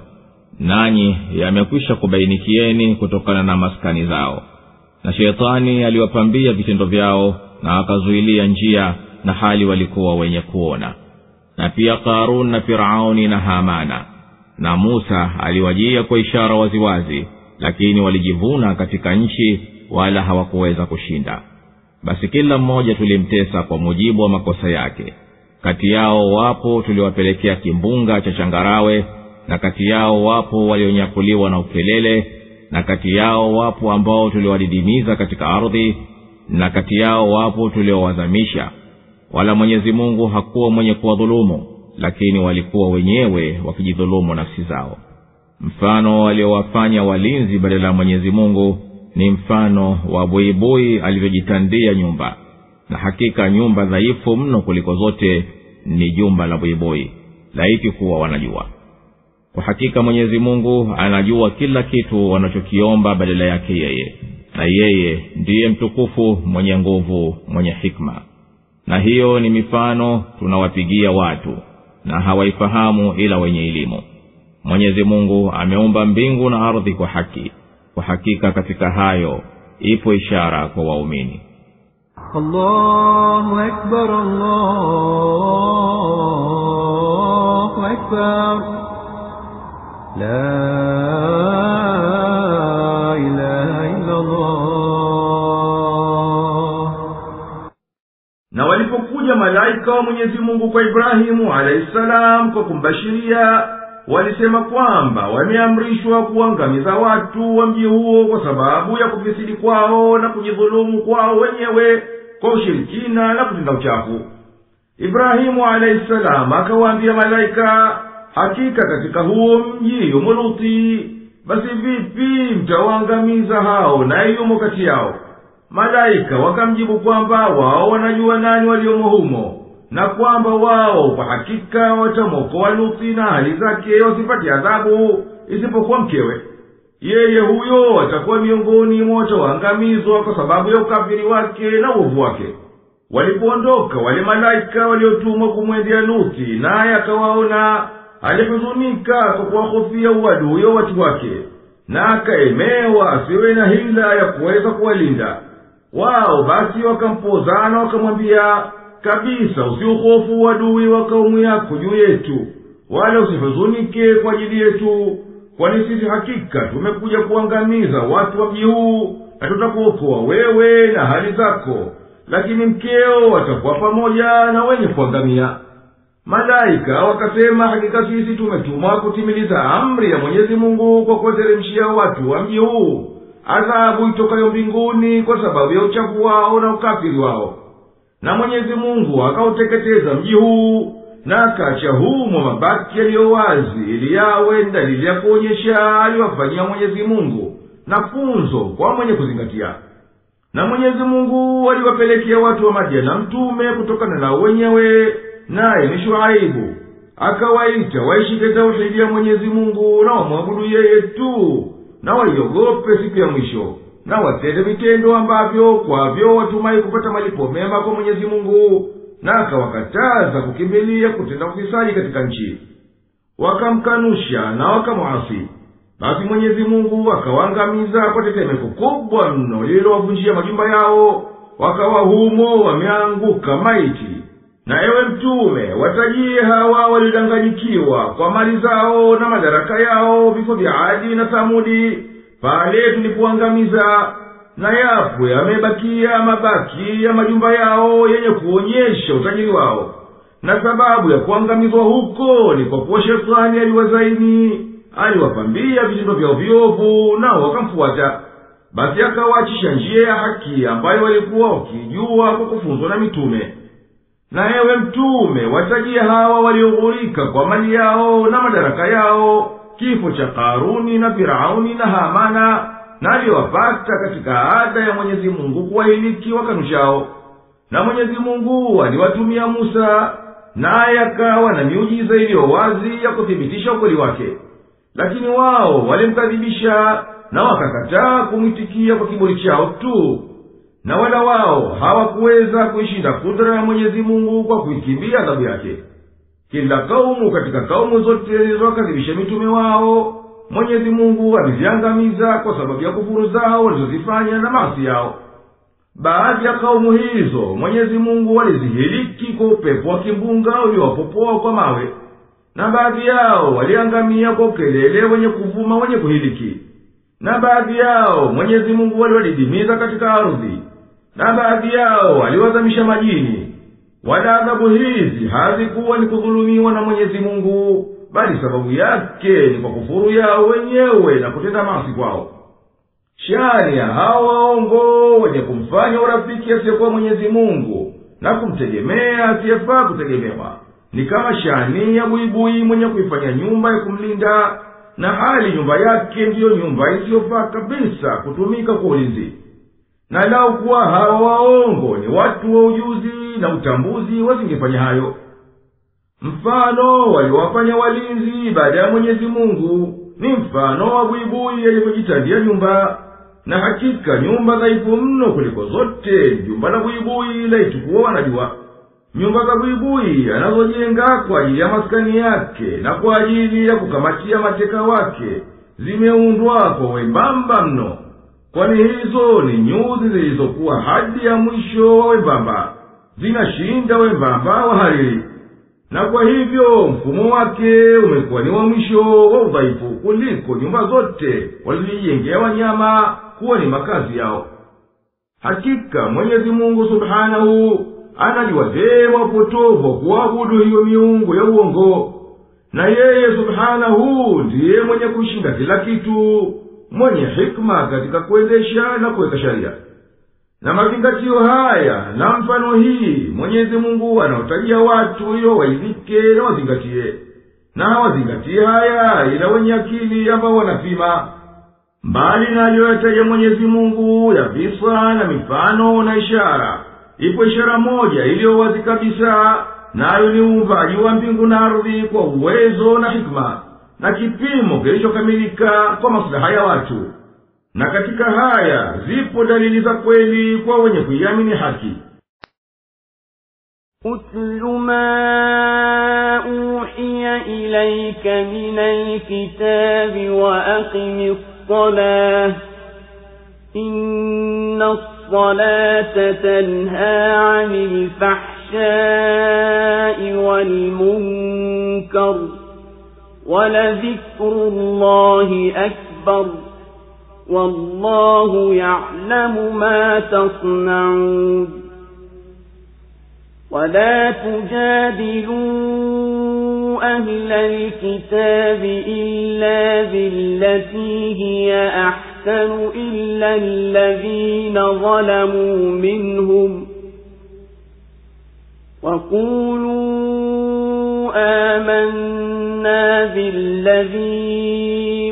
nanyi yamekwisha kubainikieni kutokana na maskani zao. Na Shetani aliwapambia vitendo vyao na akazuilia njia, na hali walikuwa wenye kuona. Na pia Karun na Firauni na Hamana. Na Musa aliwajia kwa ishara waziwazi, lakini walijivuna katika nchi wala hawakuweza kushinda. Basi kila mmoja tulimtesa kwa mujibu wa makosa yake. Kati yao wapo tuliwapelekea kimbunga cha changarawe, na kati yao wapo walionyakuliwa na ukelele, na kati yao wapo ambao tuliwadidimiza katika ardhi, na kati yao wapo tuliowazamisha. Wala Mwenyezi Mungu hakuwa mwenye kuwadhulumu, lakini walikuwa wenyewe wakijidhulumu nafsi zao. Mfano waliowafanya walinzi badala ya Mwenyezi Mungu ni mfano wa buibui alivyojitandia nyumba, na hakika nyumba dhaifu mno kuliko zote ni jumba la buibui, laiti kuwa wanajua. Kwa hakika Mwenyezi Mungu anajua kila kitu wanachokiomba badala yake yeye, na yeye ndiye mtukufu, mwenye nguvu, mwenye hikma. Na hiyo ni mifano tunawapigia watu, na hawaifahamu ila wenye elimu. Mwenyezi Mungu ameumba mbingu na ardhi kwa haki. Kwa hakika katika hayo ipo ishara kwa waumini. Allahu Akbar, Allahu Akbar. La ilaha illa Allah. Na walipokuja malaika wa Mwenyezi Mungu kwa Ibrahimu alayhi salam kwa kumbashiria, walisema kwamba wameamrishwa kuangamiza watu wa mji huo kwa sababu ya kufisidi kwao na kujidhulumu kwao wenyewe kwa ushirikina na kutenda uchafu. Ibrahimu alayhi salam akawaambia malaika, hakika katika huo mji yumo Luti, basi vipi mtawaangamiza hao na yumo kati yao? Malaika wakamjibu kwamba wao wanajua nani waliomo humo, na kwamba wao kwa hakika watamwokoa Luti na hali zake wasipate adhabu isipokuwa mkewe. Yeye huyo atakuwa miongoni mwa wataoangamizwa kwa sababu ya ukafiri wake na uovu wake. Walipoondoka wale malaika waliotumwa kumwendea Luti, naye akawaona, alihuzunika kwa kuwahofia uadui wa watu wake, na akaemewa asiwe na hila ya kuweza kuwalinda wao. Basi wakampozana wakamwambia, kabisa usiuhofu uadui wa kaumu yako juu yetu, wala usihuzunike kwa ajili yetu, kwani sisi hakika tumekuja kuangamiza watu wa mji huu, na tutakuokoa wewe na hali zako, lakini mkeo atakuwa pamoja na wenye kuangamia. Malaika wakasema, hakika sisi tumetumwa kutimiliza amri ya Mwenyezi Mungu kwa kuwateremshia watu wa mji huu adhabu itokayo mbinguni kwa sababu ya uchafu wao na ukafiri wao. Na Mwenyezi Mungu akauteketeza mji huu na akaacha humo mabaki yaliyo wazi, ili yawe dalili ya kuonyesha aliwafanyia Mwenyezi Mungu na funzo kwa mwenye kuzingatia. Na Mwenyezi Mungu aliwapelekea watu wa Madiana mtume kutokana na wenyewe, naye ni Shuaibu. Akawaita waishike tauhidi ya Mwenyezi Mungu na wamwabudu yeye tu, na waiogope siku ya mwisho, na watende vitendo ambavyo kwavyo watumai kupata malipo mema kwa Mwenyezi Mungu. Na akawakataza kukimbilia kutenda ufisadi katika nchi. Wakamkanusha na wakamuasi, basi Mwenyezi Mungu akawaangamiza kwa tetemeko kubwa mno lililowavunjia majumba yao, wakawa humo wameanguka maiti. Na ewe Mtume, watajie hawa walidanganyikiwa kwa mali zao na madaraka yao vifo vya Adi na Thamudi pale tulipoangamiza, na yapo yamebakia mabaki ya majumba yao yenye kuonyesha utajiri wao. Na sababu ya kuangamizwa huko ni kwa kuwa Shetani aliwazaini, aliwapambia vitendo vyao viovu, nao wakamfuata. Basi akawaachisha njia ya haki ambayo walikuwa wakijua kwa kufunzwa na mitume. Na ewe Mtume, watajia hawa walioghurika kwa mali yao na madaraka yao kifo cha Karuni na Firauni na Hamana, na aliwapata katika ada ya Mwenyezi Mungu kuwahiliki wakanushao. Na Mwenyezi Mungu aliwatumia Musa, naye akawa na miujiza iliyo wazi ya kuthibitisha ukweli wake. Lakini wao walimkadhibisha na wakakataa kumwitikia kwa kiburi chao tu, na wala wao hawakuweza kuishinda kudra ya Mwenyezi Mungu kwa kuikimbia adhabu yake. Kila kaumu katika kaumu zote zilizowakadhibisha mitume wao, Mwenyezi Mungu aliziangamiza kwa sababu ya kufuru zao walizozifanya na maasi yao. Baadhi ya kaumu hizo Mwenyezi Mungu alizihiliki kwa upepo wa kimbunga uliowapopoa kwa mawe, na baadhi yao waliangamia kwa ukelele wenye kuvuma wenye kuhiliki. Na baadhi yao Mwenyezi Mungu aliwadidimiza katika ardhi, na baadhi yao aliwazamisha majini. Wala adhabu hizi hazikuwa ni kudhulumiwa na Mwenyezi Mungu, bali sababu yake ni kwa kufuru yao wenyewe na kutenda maasi kwao. Shani ya hao waongo wenye kumfanya urafiki asiyekuwa Mwenyezi Mungu na kumtegemea asiyefaa kutegemewa, ni kama shani ya buibui mwenye kuifanya nyumba ya kumlinda, na hali nyumba yake ndiyo nyumba isiyofaa kabisa kutumika kwa ulinzi. Na lau kuwa hawa waongo ni watu wa ujuzi na utambuzi, wasingefanya hayo. Mfano waliowafanya walinzi baada ya Mwenyezi Mungu ni mfano wa buibui yalivyojitandia nyumba, na hakika nyumba dhaifu mno kuliko zote jumba la buibui laitukuwa wanajua. Nyumba za buibui anazojenga kwa ajili ya maskani yake na kwa ajili ya kukamatia mateka wake zimeundwa kwa wembamba mno, kwani hizo ni nyuzi zilizokuwa hadi ya mwisho wa wembamba, zinashinda wembamba wa hariri. Na kwa hivyo mfumo wake umekuwa ni wa mwisho wa udhaifu kuliko nyumba zote walizojengea wanyama kuwa ni makazi yao. Hakika Mwenyezi Mungu subhanahu anajua vyema upotovu kuabudu hiyo miungu ya uongo, na yeye subhanahu ndiye mwenye kushinda kila kitu, mwenye hikma katika kuendesha na kuweka sharia. Na mazingatio haya na mfano hii Mwenyezi Mungu anaotajia watu hiyo waizike na wazingatie, na hawazingatie haya ila wenye akili ambao wanapima. Mbali na aliyoyataja Mwenyezi Mungu ya visa na mifano na ishara, ipo ishara moja iliyo wazi kabisa, nayo ni uumbaji wa mbingu na ardhi kwa uwezo na hikma na kipimo kilichokamilika kwa maslaha ya watu. Na katika haya zipo dalili za kweli kwa wenye kuiamini haki. Utlu ma uhiya ilayka minal kitabi wa aqimis salah innas salata tanha 'anil fahsha'i wal munkar wa la dhikrullahi akbar والله يعلم ما تصنعون ولا تجادلوا أهل الكتاب إلا بالتي هي أحسن إلا الذين ظلموا منهم وقولوا آمنا بالذي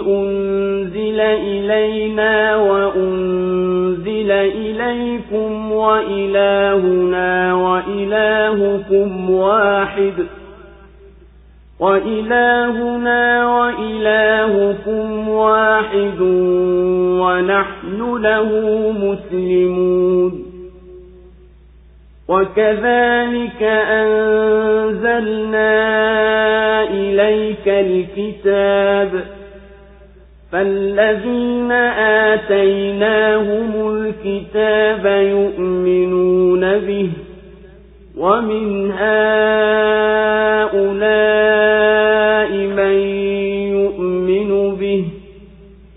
أنزل إلينا وأنزل إليكم وإلهنا وإلهكم واحد ونحن له مسلمون وكذلك أنزلنا إليك الكتاب فالذين آتيناهم الكتاب يؤمنون به ومن هؤلاء من يؤمن به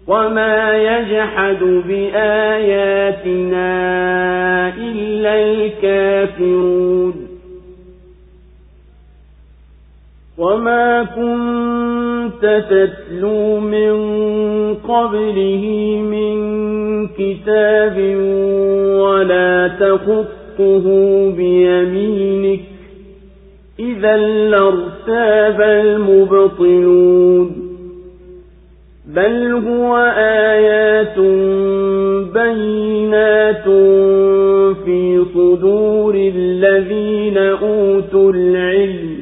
وما يجحد بآياتنا إلا الكافرون وما كنت تتلو من قبله من كتاب ولا تخطه بيمينك إذا لارتاب المبطلون بل هو آيات بينات في صدور الذين أوتوا العلم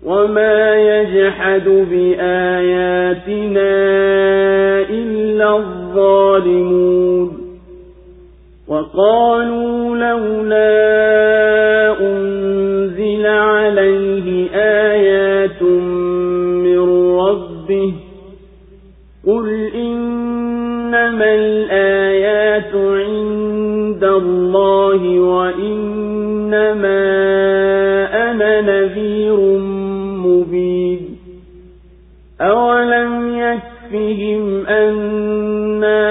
وما يجحد بآياتنا إلا الظالمون وقالوا لولا أنزل عليه آيات من ربه قل إنما الآيات عند الله وإنما أنا نذير مبين أولم يكفهم أنا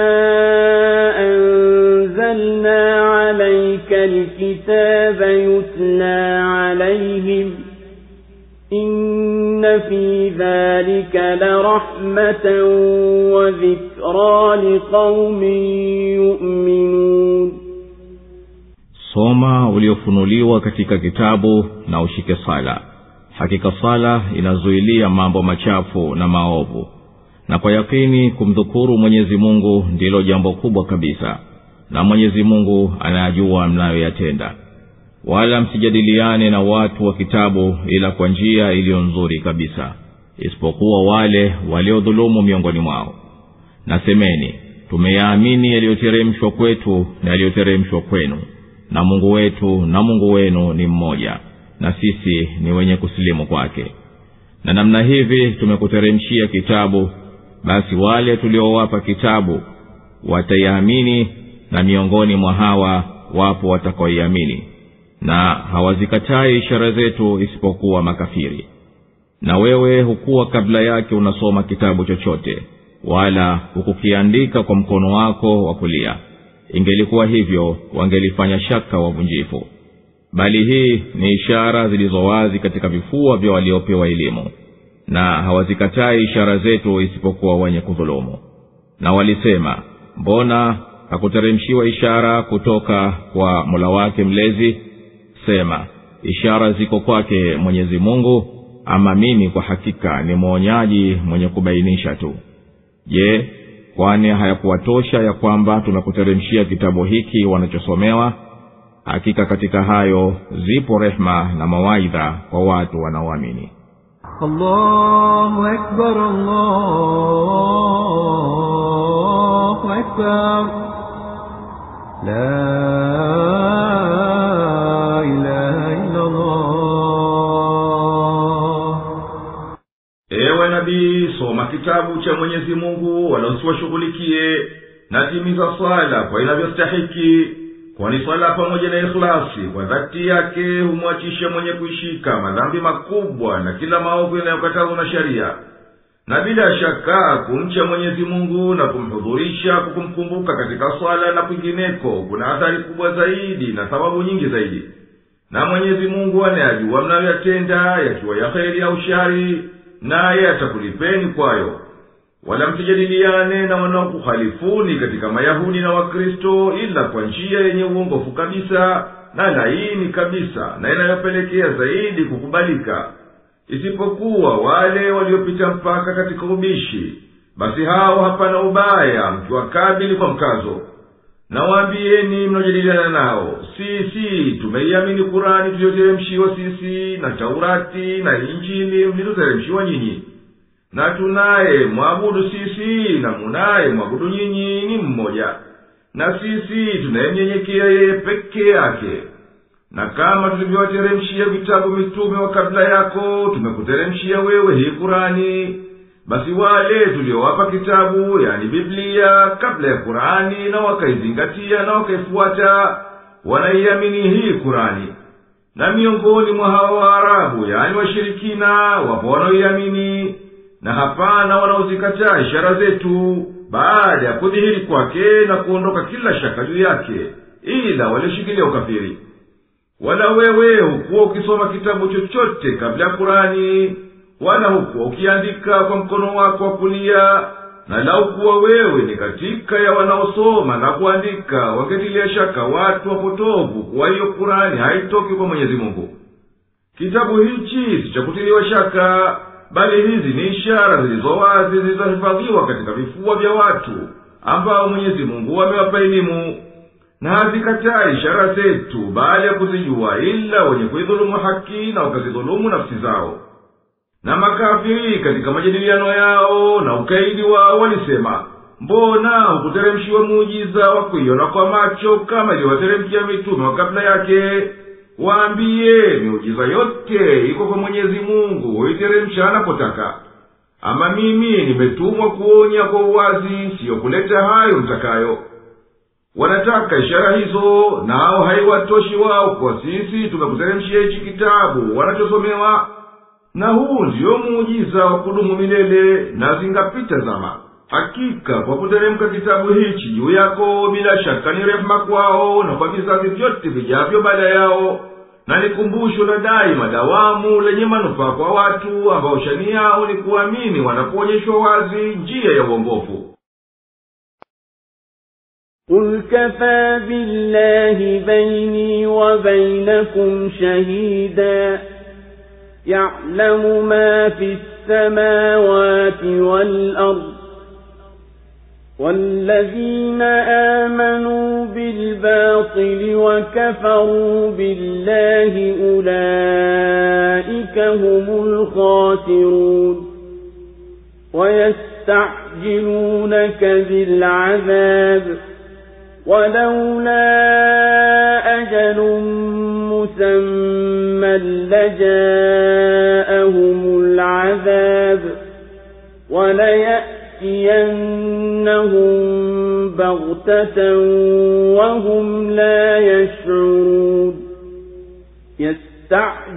أنزلنا عليك الكتاب يتلى عليهم إن في ذلك لرحمة وذكرى لقوم يؤمنون soma uliofunuliwa katika kitabu na ushike sala hakika sala inazuilia mambo machafu na maovu, na kwa yakini kumdhukuru Mwenyezi Mungu ndilo jambo kubwa kabisa, na Mwenyezi Mungu anajua mnayoyatenda. Wala msijadiliane na watu wa kitabu ila kwa njia iliyo nzuri kabisa, isipokuwa wale waliodhulumu miongoni mwao. Na semeni, tumeyaamini yaliyoteremshwa kwetu na yaliyoteremshwa kwenu, na Mungu wetu na Mungu wenu ni mmoja, na sisi ni wenye kusilimu kwake. Na namna hivi tumekuteremshia kitabu, basi wale tuliowapa kitabu watayaamini, na miongoni mwa hawa wapo watakaoiamini, na hawazikatai ishara zetu isipokuwa makafiri. Na wewe hukuwa kabla yake unasoma kitabu chochote, wala hukukiandika kwa mkono wako wa kulia. Ingelikuwa hivyo wangelifanya shaka wavunjifu. Bali hii ni ishara zilizowazi katika vifua vya waliopewa elimu, na hawazikatai ishara zetu isipokuwa wenye kudhulumu. Na walisema, mbona hakuteremshiwa ishara kutoka kwa Mola wake mlezi? Sema, ishara ziko kwake Mwenyezi Mungu, ama mimi kwa hakika ni mwonyaji mwenye kubainisha tu. Je, kwani hayakuwatosha ya kwamba tumekuteremshia kitabu hiki wanachosomewa? Hakika katika hayo zipo rehma na mawaidha kwa watu wanaoamini. Allahu Akbar, Allahu Akbar, la ilaha illa Allah. Ewe nabii, soma kitabu cha Mwenyezi Mungu wala usiwashughulikie, na timiza swala kwa inavyostahiki, kwani swala pamoja na ikhlasi kwa dhati yake humwachisha mwenye kuishika madhambi makubwa na kila maovu yanayokatazwa na sharia. Na bila shaka kumcha Mwenyezi Mungu na kumhudhurisha kukumkumbuka katika swala na kwingineko kuna athari kubwa zaidi na thawabu nyingi zaidi. Na Mwenyezi Mungu anayajua mnayoyatenda, yakiwa ya kheri au shari, naye atakulipeni kwayo. Wala msijadiliane na wanaokukhalifuni katika Mayahudi na Wakristo ila kwa njia yenye uongofu kabisa na laini kabisa, na inayopelekea zaidi kukubalika, isipokuwa wale waliopita mpaka katika ubishi. Basi hao hapana ubaya mkiwakabili kwa mkazo. Na waambieni mnaojadiliana nao, sisi tumeiamini Kurani tuliyoteremshiwa sisi, na Taurati na Injili mlizoteremshiwa nyinyi, na tunaye mwabudu sisi na munaye mwabudu nyinyi ni mmoja, na sisi tunayemnyenyekea yeye peke yake. Na kama tulivyowateremshia vitabu mitume wa kabla yako, tumekuteremshia wewe hii Kurani. Basi wale tuliowapa kitabu, yani Biblia, kabla ya Kurani, na wakaizingatia na wakaifuata, wanaiamini hii Kurani. Na miongoni mwa hao Waarabu, yani washirikina, wapo wanaoiamini, na hapana wanaozikataa ishara zetu baada ya kudhihiri kwake na kuondoka kila shaka juu yake, ila walioshikilia ukafiri. Wala wewe hukuwa ukisoma kitabu chochote kabla ya Kurani, wala hukuwa ukiandika kwa mkono wako wa kulia, na lau kuwa wewe ni katika ya wanaosoma na kuandika, wangetilia shaka watu wapotovu kuwa hiyo Kurani haitoki kwa Mwenyezi Mungu. Kitabu hichi si cha kutiliwa shaka, bali hizi ni ishara zilizowazi zilizohifadhiwa katika vifua vya watu ambao Mwenyezi Mungu amewapa elimu. Na hazikatai ishara zetu baada ya kuzijua ila wenye kuidhulumu haki na wakazidhulumu nafsi zao. Na makafiri katika majadiliano yao na ukaidi wao walisema, mbona hukuteremshiwa muujiza wa kuiona kwa macho kama iliwateremkia mitume wa kabla yake? Waambie, miujiza yote iko kwa Mwenyezi Mungu, huiteremsha anapotaka. Ama mimi nimetumwa kuonya kwa uwazi, siyo kuleta hayo mtakayo. Wanataka ishara hizo, nao haiwatoshi wao kwa sisi tumekuteremshia hichi kitabu wanachosomewa. Na huu ndiyo muujiza wa kudumu milele, na zingapita zama. Hakika kwa kuteremka kitabu hichi juu yako bila shaka ni rehema kwao na kwa vizazi vyote vijavyo baada yao, na ni kumbusho la daima dawamu lenye manufaa kwa watu ambao shani yao ni kuamini wanapoonyeshwa wazi njia ya uongofu. قُلْ كَفَى بِاللَّهِ بَيْنِي وَبَيْنَكُمْ شَهِيدًا يعلم ما في السماوات والأرض والذين آمنوا بالباطل وكفروا بالله أولئك هم الخاسرون ويستعجلونك بالعذاب ولولا أجل مسمى لجاءهم العذاب وليأتينهم بغتة وهم لا يشعرون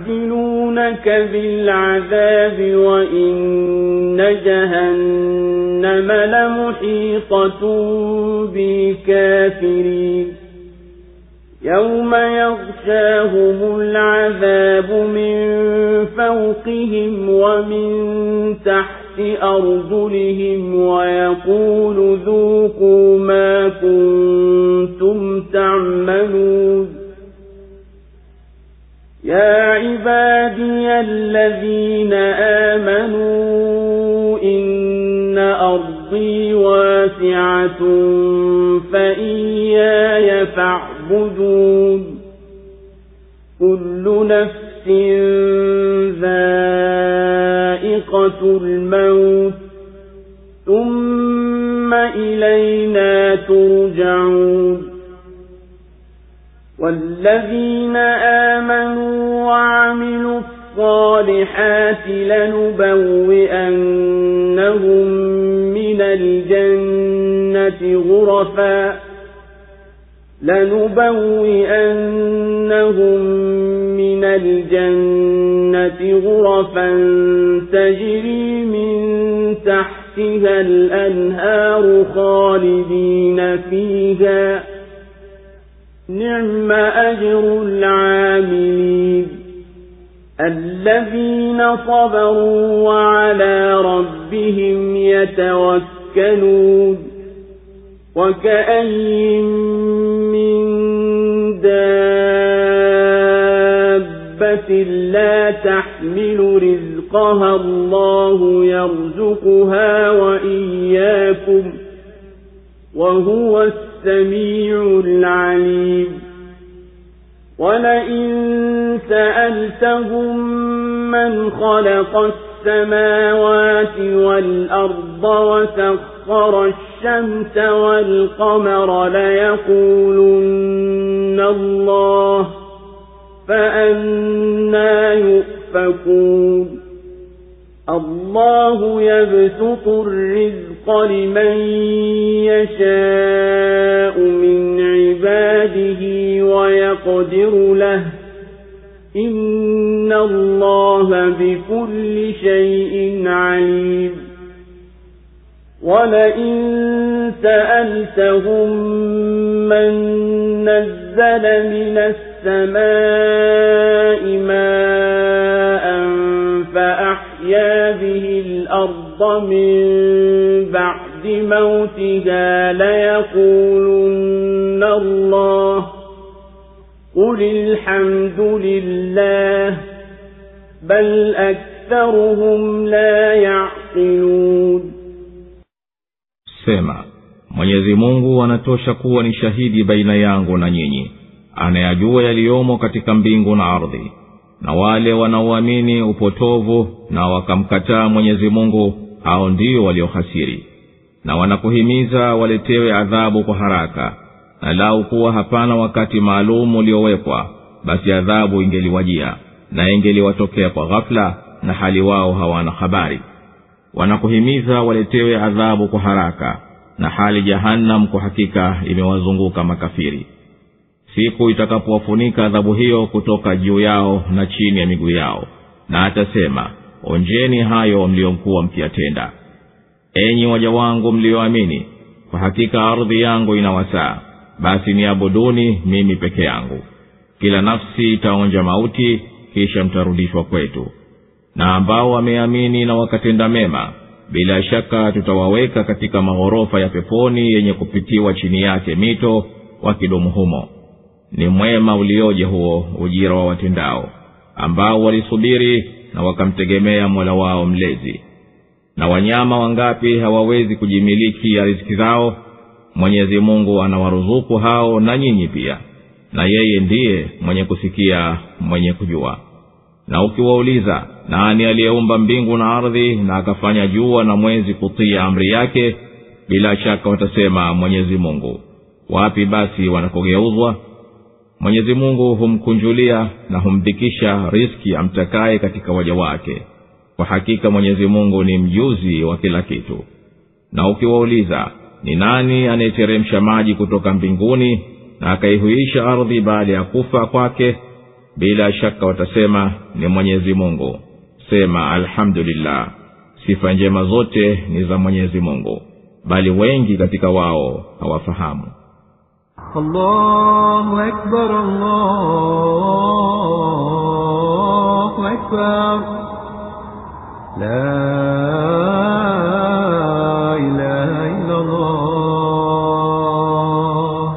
يستعجلونك بالعذاب وإن جهنم لمحيطة بالكافرين يوم يغشاهم العذاب من فوقهم ومن تحت أرجلهم ويقول ذوقوا ما كنتم تعملون يا عبادي الذين آمنوا إن أرضي واسعة فإياي فاعبدون كل نفس ذائقة الموت ثم إلينا ترجعون والذين آمنوا وعملوا الصالحات لنبوئنهم من الجنة غرفا تجري من تحتها الأنهار خالدين فيها نعم أجر العاملين الذين صبروا وعلى ربهم يتوكلون وكأين من دابة لا تحمل رزقها الله يرزقها وإياكم وهو السميع العليم ولئن سألتهم من خلق السماوات والأرض وسخر الشمس والقمر ليقولن الله فأنى يؤفكون الله يبسط الرزق لمن يشاء من عباده ويقدر له إن الله بكل شيء عليم ولئن سألتهم من نزل من السماء ماء فأحيا به الأرض من بعد موتها ليقولن الله قل الحمد لله بل أكثرهم لا يعقلون. Sema, Mwenyezi Mungu anatosha kuwa ni shahidi baina yangu na nyinyi, anayajua yaliyomo katika mbingu na ardhi. Na wale wanaoamini upotovu na wakamkataa Mwenyezi Mungu, hao ndio waliohasiri. Na wanakuhimiza waletewe adhabu kwa haraka, na lau kuwa hapana wakati maalum uliowekwa, basi adhabu ingeliwajia na ingeliwatokea kwa ghafla, na hali wao hawana habari. Wanakuhimiza waletewe adhabu kwa haraka, na hali jahannam kwa hakika imewazunguka makafiri. Siku itakapowafunika adhabu hiyo kutoka juu yao na chini ya miguu yao, na atasema, onjeni hayo mliokuwa mkiyatenda. Enyi waja wangu mlioamini, kwa hakika ardhi yangu inawasaa, basi niabuduni mimi peke yangu. Kila nafsi itaonja mauti, kisha mtarudishwa kwetu. Na ambao wameamini na wakatenda mema, bila shaka tutawaweka katika maghorofa ya peponi yenye kupitiwa chini yake mito, wakidumu humo. Ni mwema ulioje huo ujira wa watendao, ambao walisubiri na wakamtegemea Mola wao mlezi. Na wanyama wangapi hawawezi kujimiliki riziki zao? Mwenyezi Mungu anawaruzuku hao na nyinyi pia, na yeye ndiye mwenye kusikia, mwenye kujua. Na ukiwauliza, nani aliyeumba mbingu na ardhi na akafanya jua na mwezi kutii amri yake, bila shaka watasema Mwenyezi Mungu. Wapi basi wanakogeuzwa? Mwenyezi Mungu humkunjulia na humdhikisha riziki amtakaye katika waja wake. Kwa hakika Mwenyezi Mungu ni mjuzi wa kila kitu. Na ukiwauliza, ni nani anayeteremsha maji kutoka mbinguni na akaihuisha ardhi baada ya kufa kwake, bila shaka watasema ni Mwenyezi Mungu. Sema alhamdulillah, sifa njema zote ni za Mwenyezi Mungu, bali wengi katika wao hawafahamu. Allahu akbar, Allahu akbar, la ilaha illa Allah.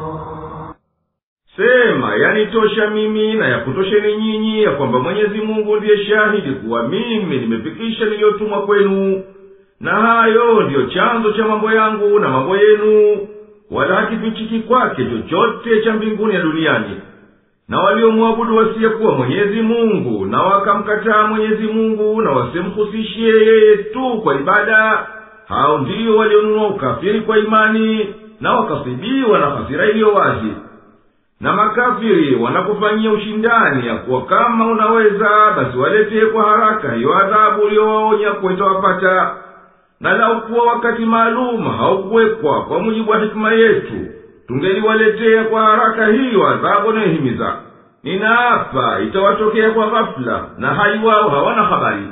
Sema, yanitosha mimi na yakutosheni nyinyi ya kwamba Mwenyezi Mungu ndiye shahidi kuwa mimi nimefikisha niliyotumwa kwenu, na hayo ndiyo chanzo cha mambo yangu na mambo yenu, wala hakifichiki kwake chochote cha mbinguni na duniani. Na waliomwabudu wasiyekuwa Mwenyezi Mungu na wakamkataa Mwenyezi Mungu na wasimhusishie yeye tu kwa ibada, hao ndio walionunua ukafiri kwa imani na wakasibiwa na hasira iliyo wazi. Na makafiri wanakufanyia ushindani ya kuwa kama unaweza basi waletee kwa haraka hiyo adhabu uliyowaonya kuwa itawapata. Na lau kuwa wakati maalum haukuwekwa kwa mujibu wa hikima yetu, tungeliwaletea kwa haraka hiyo adhabu inayohimiza. Ninaapa itawatokea kwa ghafula na hali wao hawana habari.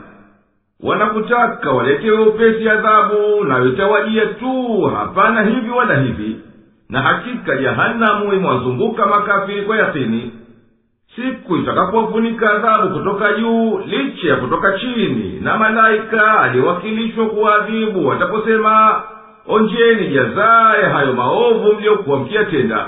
Wanakutaka waletewe upesi adhabu, na itawajia tu, hapana hivi wala hivi. Na hakika jahanamu imewazunguka makafiri kwa yakini. Siku itakapofunika adhabu kutoka juu licha ya kutoka chini, na malaika aliwakilishwa kuadhibu wataposema, onjeni jazaa ya hayo maovu mliokuwa mkiyatenda.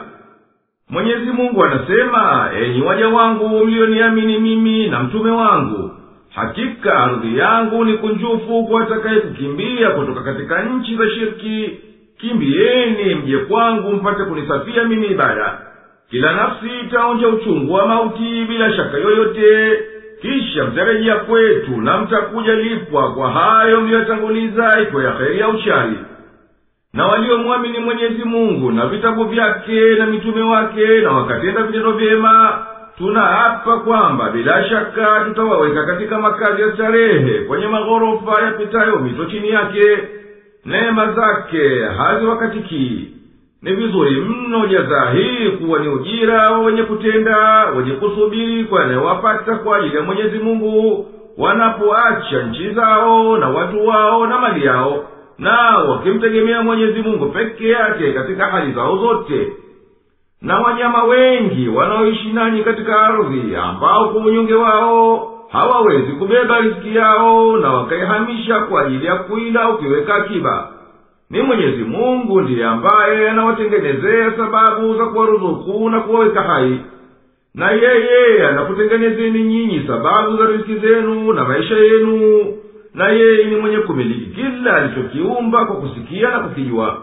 Mwenyezi Mungu anasema, enyi waja wangu mlioniamini mimi na mtume wangu, hakika ardhi yangu ni kunjufu kwa atakaye kukimbia kutoka katika nchi za shirki. Kimbieni mje kwangu mpate kunisafia mimi ibada. Kila nafsi itaonja uchungu wa mauti bila shaka yoyote, kisha mtarejea kwetu na mtakuja lipwa kwa hayo mliyotanguliza, iko ya kheri au shari. Na waliomwamini Mwenyezi Mungu na vitabu vyake na mitume wake na wakatenda vitendo vyema, tunaapa kwamba bila shaka tutawaweka katika makazi ya starehe kwenye maghorofa yapitayo mito chini yake. Neema zake haziwakatiki. Ni vizuri mno jazaa hii kuwa ni ujira wa wenye kutenda, wenye kusubiri kwa yanayowapata kwa ajili ya Mwenyezi Mungu, wanapoacha nchi zao na watu wao na mali yao, na wakimtegemea Mwenyezi Mungu peke yake katika hali zao zote. Na wanyama wengi wanaoishi nanyi katika ardhi, ambao kwa unyonge wao hawawezi kubeba riziki yao na wakaihamisha kwa ajili ya kuila ukiweka akiba, ni Mwenyezi Mungu ndiye ambaye anawatengenezea sababu za kuwaruzuku na kuwaweka hai. Na yeye anakutengenezeni nyinyi sababu za riziki zenu na maisha yenu, na yeye ni mwenye kumiliki kila alichokiumba kwa kusikia na kukijua.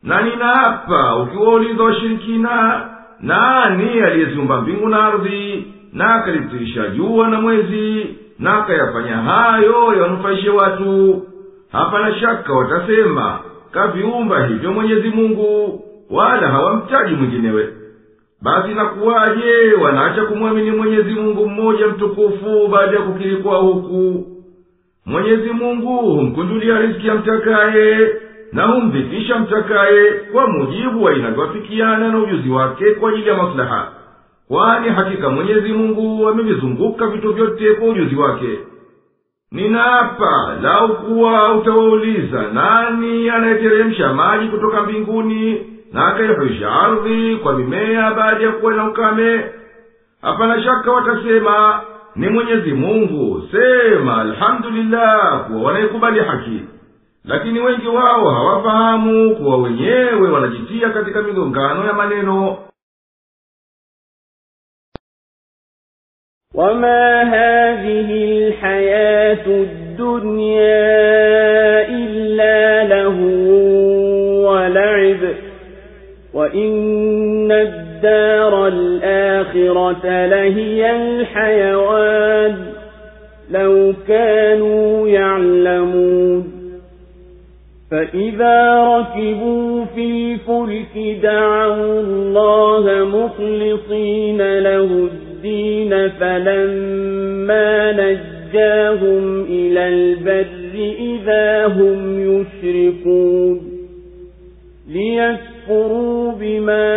Na ninaapa, ukiwauliza washirikina, nani aliyeziumba mbingu na ardhi, na akalitiisha jua na mwezi, na akayafanya hayo yanufaishe watu, hapana shaka watasema, kaviumba hivyo Mwenyezi Mungu, wala hawamtaji mwinginewe. Basi nakuwaje wanaacha kumwamini Mwenyezi Mungu mmoja mtukufu baada ya kukiri kwa huku? Mwenyezi Mungu humkunjulia riziki amtakaye na humdhikisha mtakaye kwa mujibu wa inavyoafikiana na ujuzi wake kwa ajili ya maslaha. Kwani hakika Mwenyezi Mungu amevizunguka vitu vyote kwa ujuzi wake. Ninaapa, lau kuwa utawauliza, nani anayeteremsha maji kutoka mbinguni na akaihuisha ardhi kwa mimea baada ya kuwa na ukame, hapana shaka watasema ni Mwenyezi Mungu. Sema alhamdulillah, kuwa wanaikubali haki. Lakini wengi wao hawafahamu kuwa wenyewe wanajitia katika migongano ya maneno. وما هذه الحياة الدنيا إلا لهو ولعب وإن الدار الآخرة لهي الحيوان لو كانوا يعلمون فإذا ركبوا في الفلك دعوا الله مخلصين له الدين فلما نجاهم إلى البر إذا هم يشركون ليكفروا بما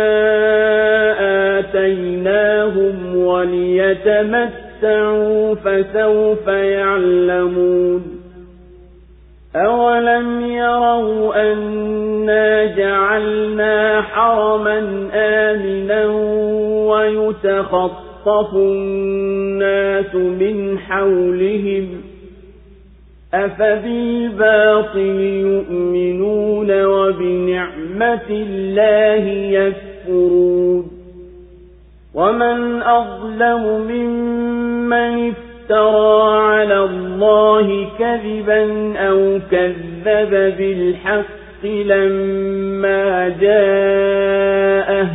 آتيناهم وليتمتعوا فسوف يعلمون أولم يروا أنا جعلنا حرما آمنا ويتخطف الناس من حولهم أفبالباطل يؤمنون وبنعمة الله يكفرون ومن أظلم ممن افترى على الله كذبا أو كذب بالحق لما جاءه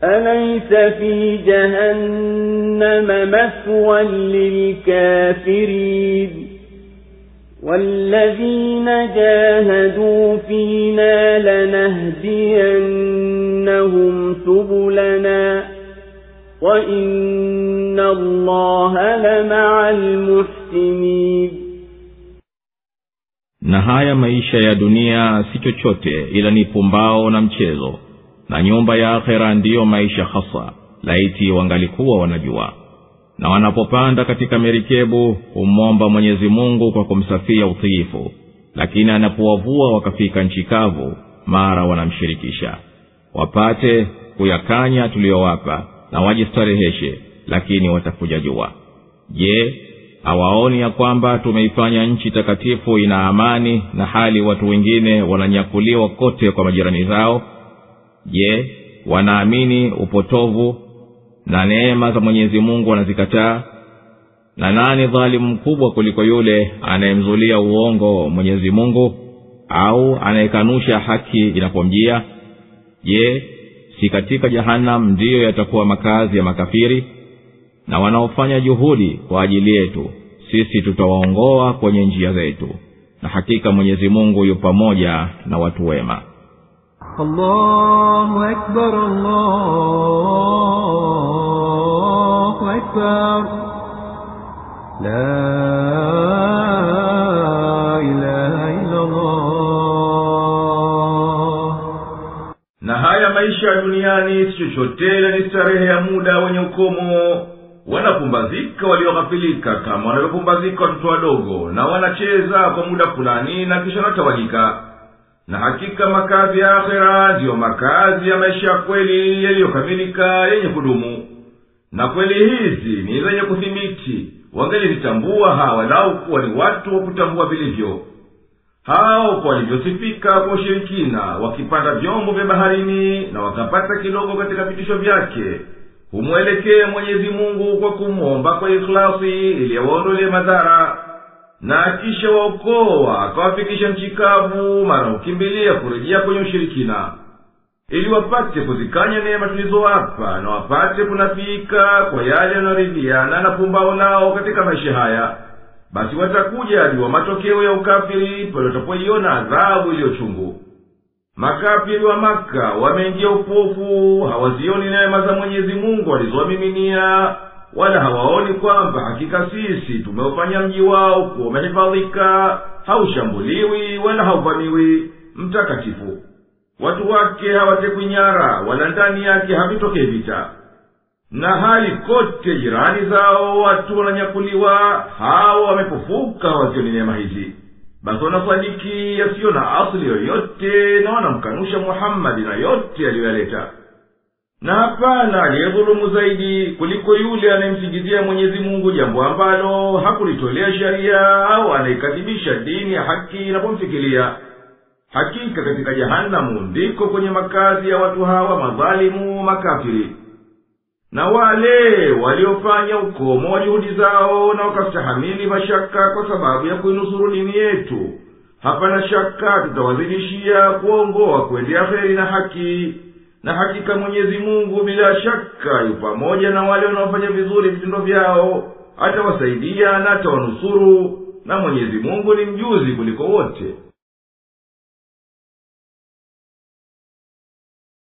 أليس في جهنم مثوى للكافرين والذين جاهدوا فينا لنهدينهم سبلنا وإن الله لمع المحسنين. Na haya maisha ya dunia si chochote ila ni pumbao na mchezo, na nyumba ya akhera ndiyo maisha hasa, laiti wangalikuwa wanajua. Na wanapopanda katika merikebu humomba Mwenyezi Mungu kwa kumsafia utiifu, lakini anapowavua wakafika nchi kavu mara wanamshirikisha. Wapate kuyakanya tuliyowapa na wajistareheshe, lakini watakuja jua. Je, hawaoni ya kwamba tumeifanya nchi takatifu ina amani, na hali watu wengine wananyakuliwa kote kwa majirani zao? Je, wanaamini upotovu na neema za Mwenyezi Mungu wanazikataa? Na nani dhalimu mkubwa kuliko yule anayemzulia uongo Mwenyezi Mungu au anayekanusha haki inapomjia? Je, si katika Jahannam ndiyo yatakuwa makazi ya makafiri? Na wanaofanya juhudi kwa ajili yetu sisi tutawaongoa kwenye njia zetu, na hakika Mwenyezi Mungu yu pamoja na watu wema. Allahu Akbar, Allahu Akbar, la ilaha illa Allah. Na haya maisha ya duniani si chochote ila ni starehe ya muda wenye ukomo. Wanapumbazika walioghafilika kama wanavyopumbazika watoto wadogo, na wanacheza kwa muda fulani na kisha wanatawanyika. Na hakika makazi ya akhera ndiyo makazi ya maisha ya kweli yaliyokamilika yenye kudumu. Na kweli hizi ni zenye kuthibiti, wangelizitambua hawa lau kuwa ni watu wa kutambua vilivyo. Hao kwa walivyosifika kwa ushirikina, wakipanda vyombo vya baharini na wakapata kidogo katika vitisho vyake, humwelekee Mwenyezi Mungu kwa kumwomba kwa ikhlasi ili awaondolee madhara. Na kisha waokoa akawafikisha nchi kavu, mara hukimbilia kurejea kwenye ushirikina, ili wapate kuzikanya neema tulizowapa, na wapate kunafika kwa yale yanayoridhiana na pumbao lao katika maisha haya. Basi watakuja jua matokeo ya ukafiri pale watapoiona adhabu iliyochungu. Makafiri wa Maka wameingia upofu, hawazioni neema za Mwenyezi Mungu alizowamiminia, wala hawaoni kwamba hakika sisi tumeufanya mji wao kuwa umehifadhika, haushambuliwi wala hauvamiwi, mtakatifu. Watu wake hawatekwi nyara, wala ndani yake havitokei vita. Na hali kote jirani zao watu wananyakuliwa, hawa wamepofuka hawazioni neema hizi. Basi wanasadiki yasiyo na asili yoyote, na wanamkanusha Muhammadi na yote aliyoyaleta. Na hapana aliyedhulumu zaidi kuliko yule anayemsingizia Mwenyezi Mungu jambo ambalo hakulitolea sharia, au anaikadhibisha dini ya haki inapomfikiria. Hakika katika Jahanamu ndiko kwenye makazi ya watu hawa madhalimu makafiri. na wale waliofanya ukomo wa juhudi zao na wakastahamili mashaka kwa sababu ya kuinusuru dini yetu, hapana shaka tutawazidishia kuongoa kuendea kheri na haki. Na hakika Mwenyezi Mungu bila shaka yu pamoja na wale wanaofanya vizuri vitendo vyao, atawasaidia na atawanusuru, na Mwenyezi Mungu ni mjuzi kuliko wote.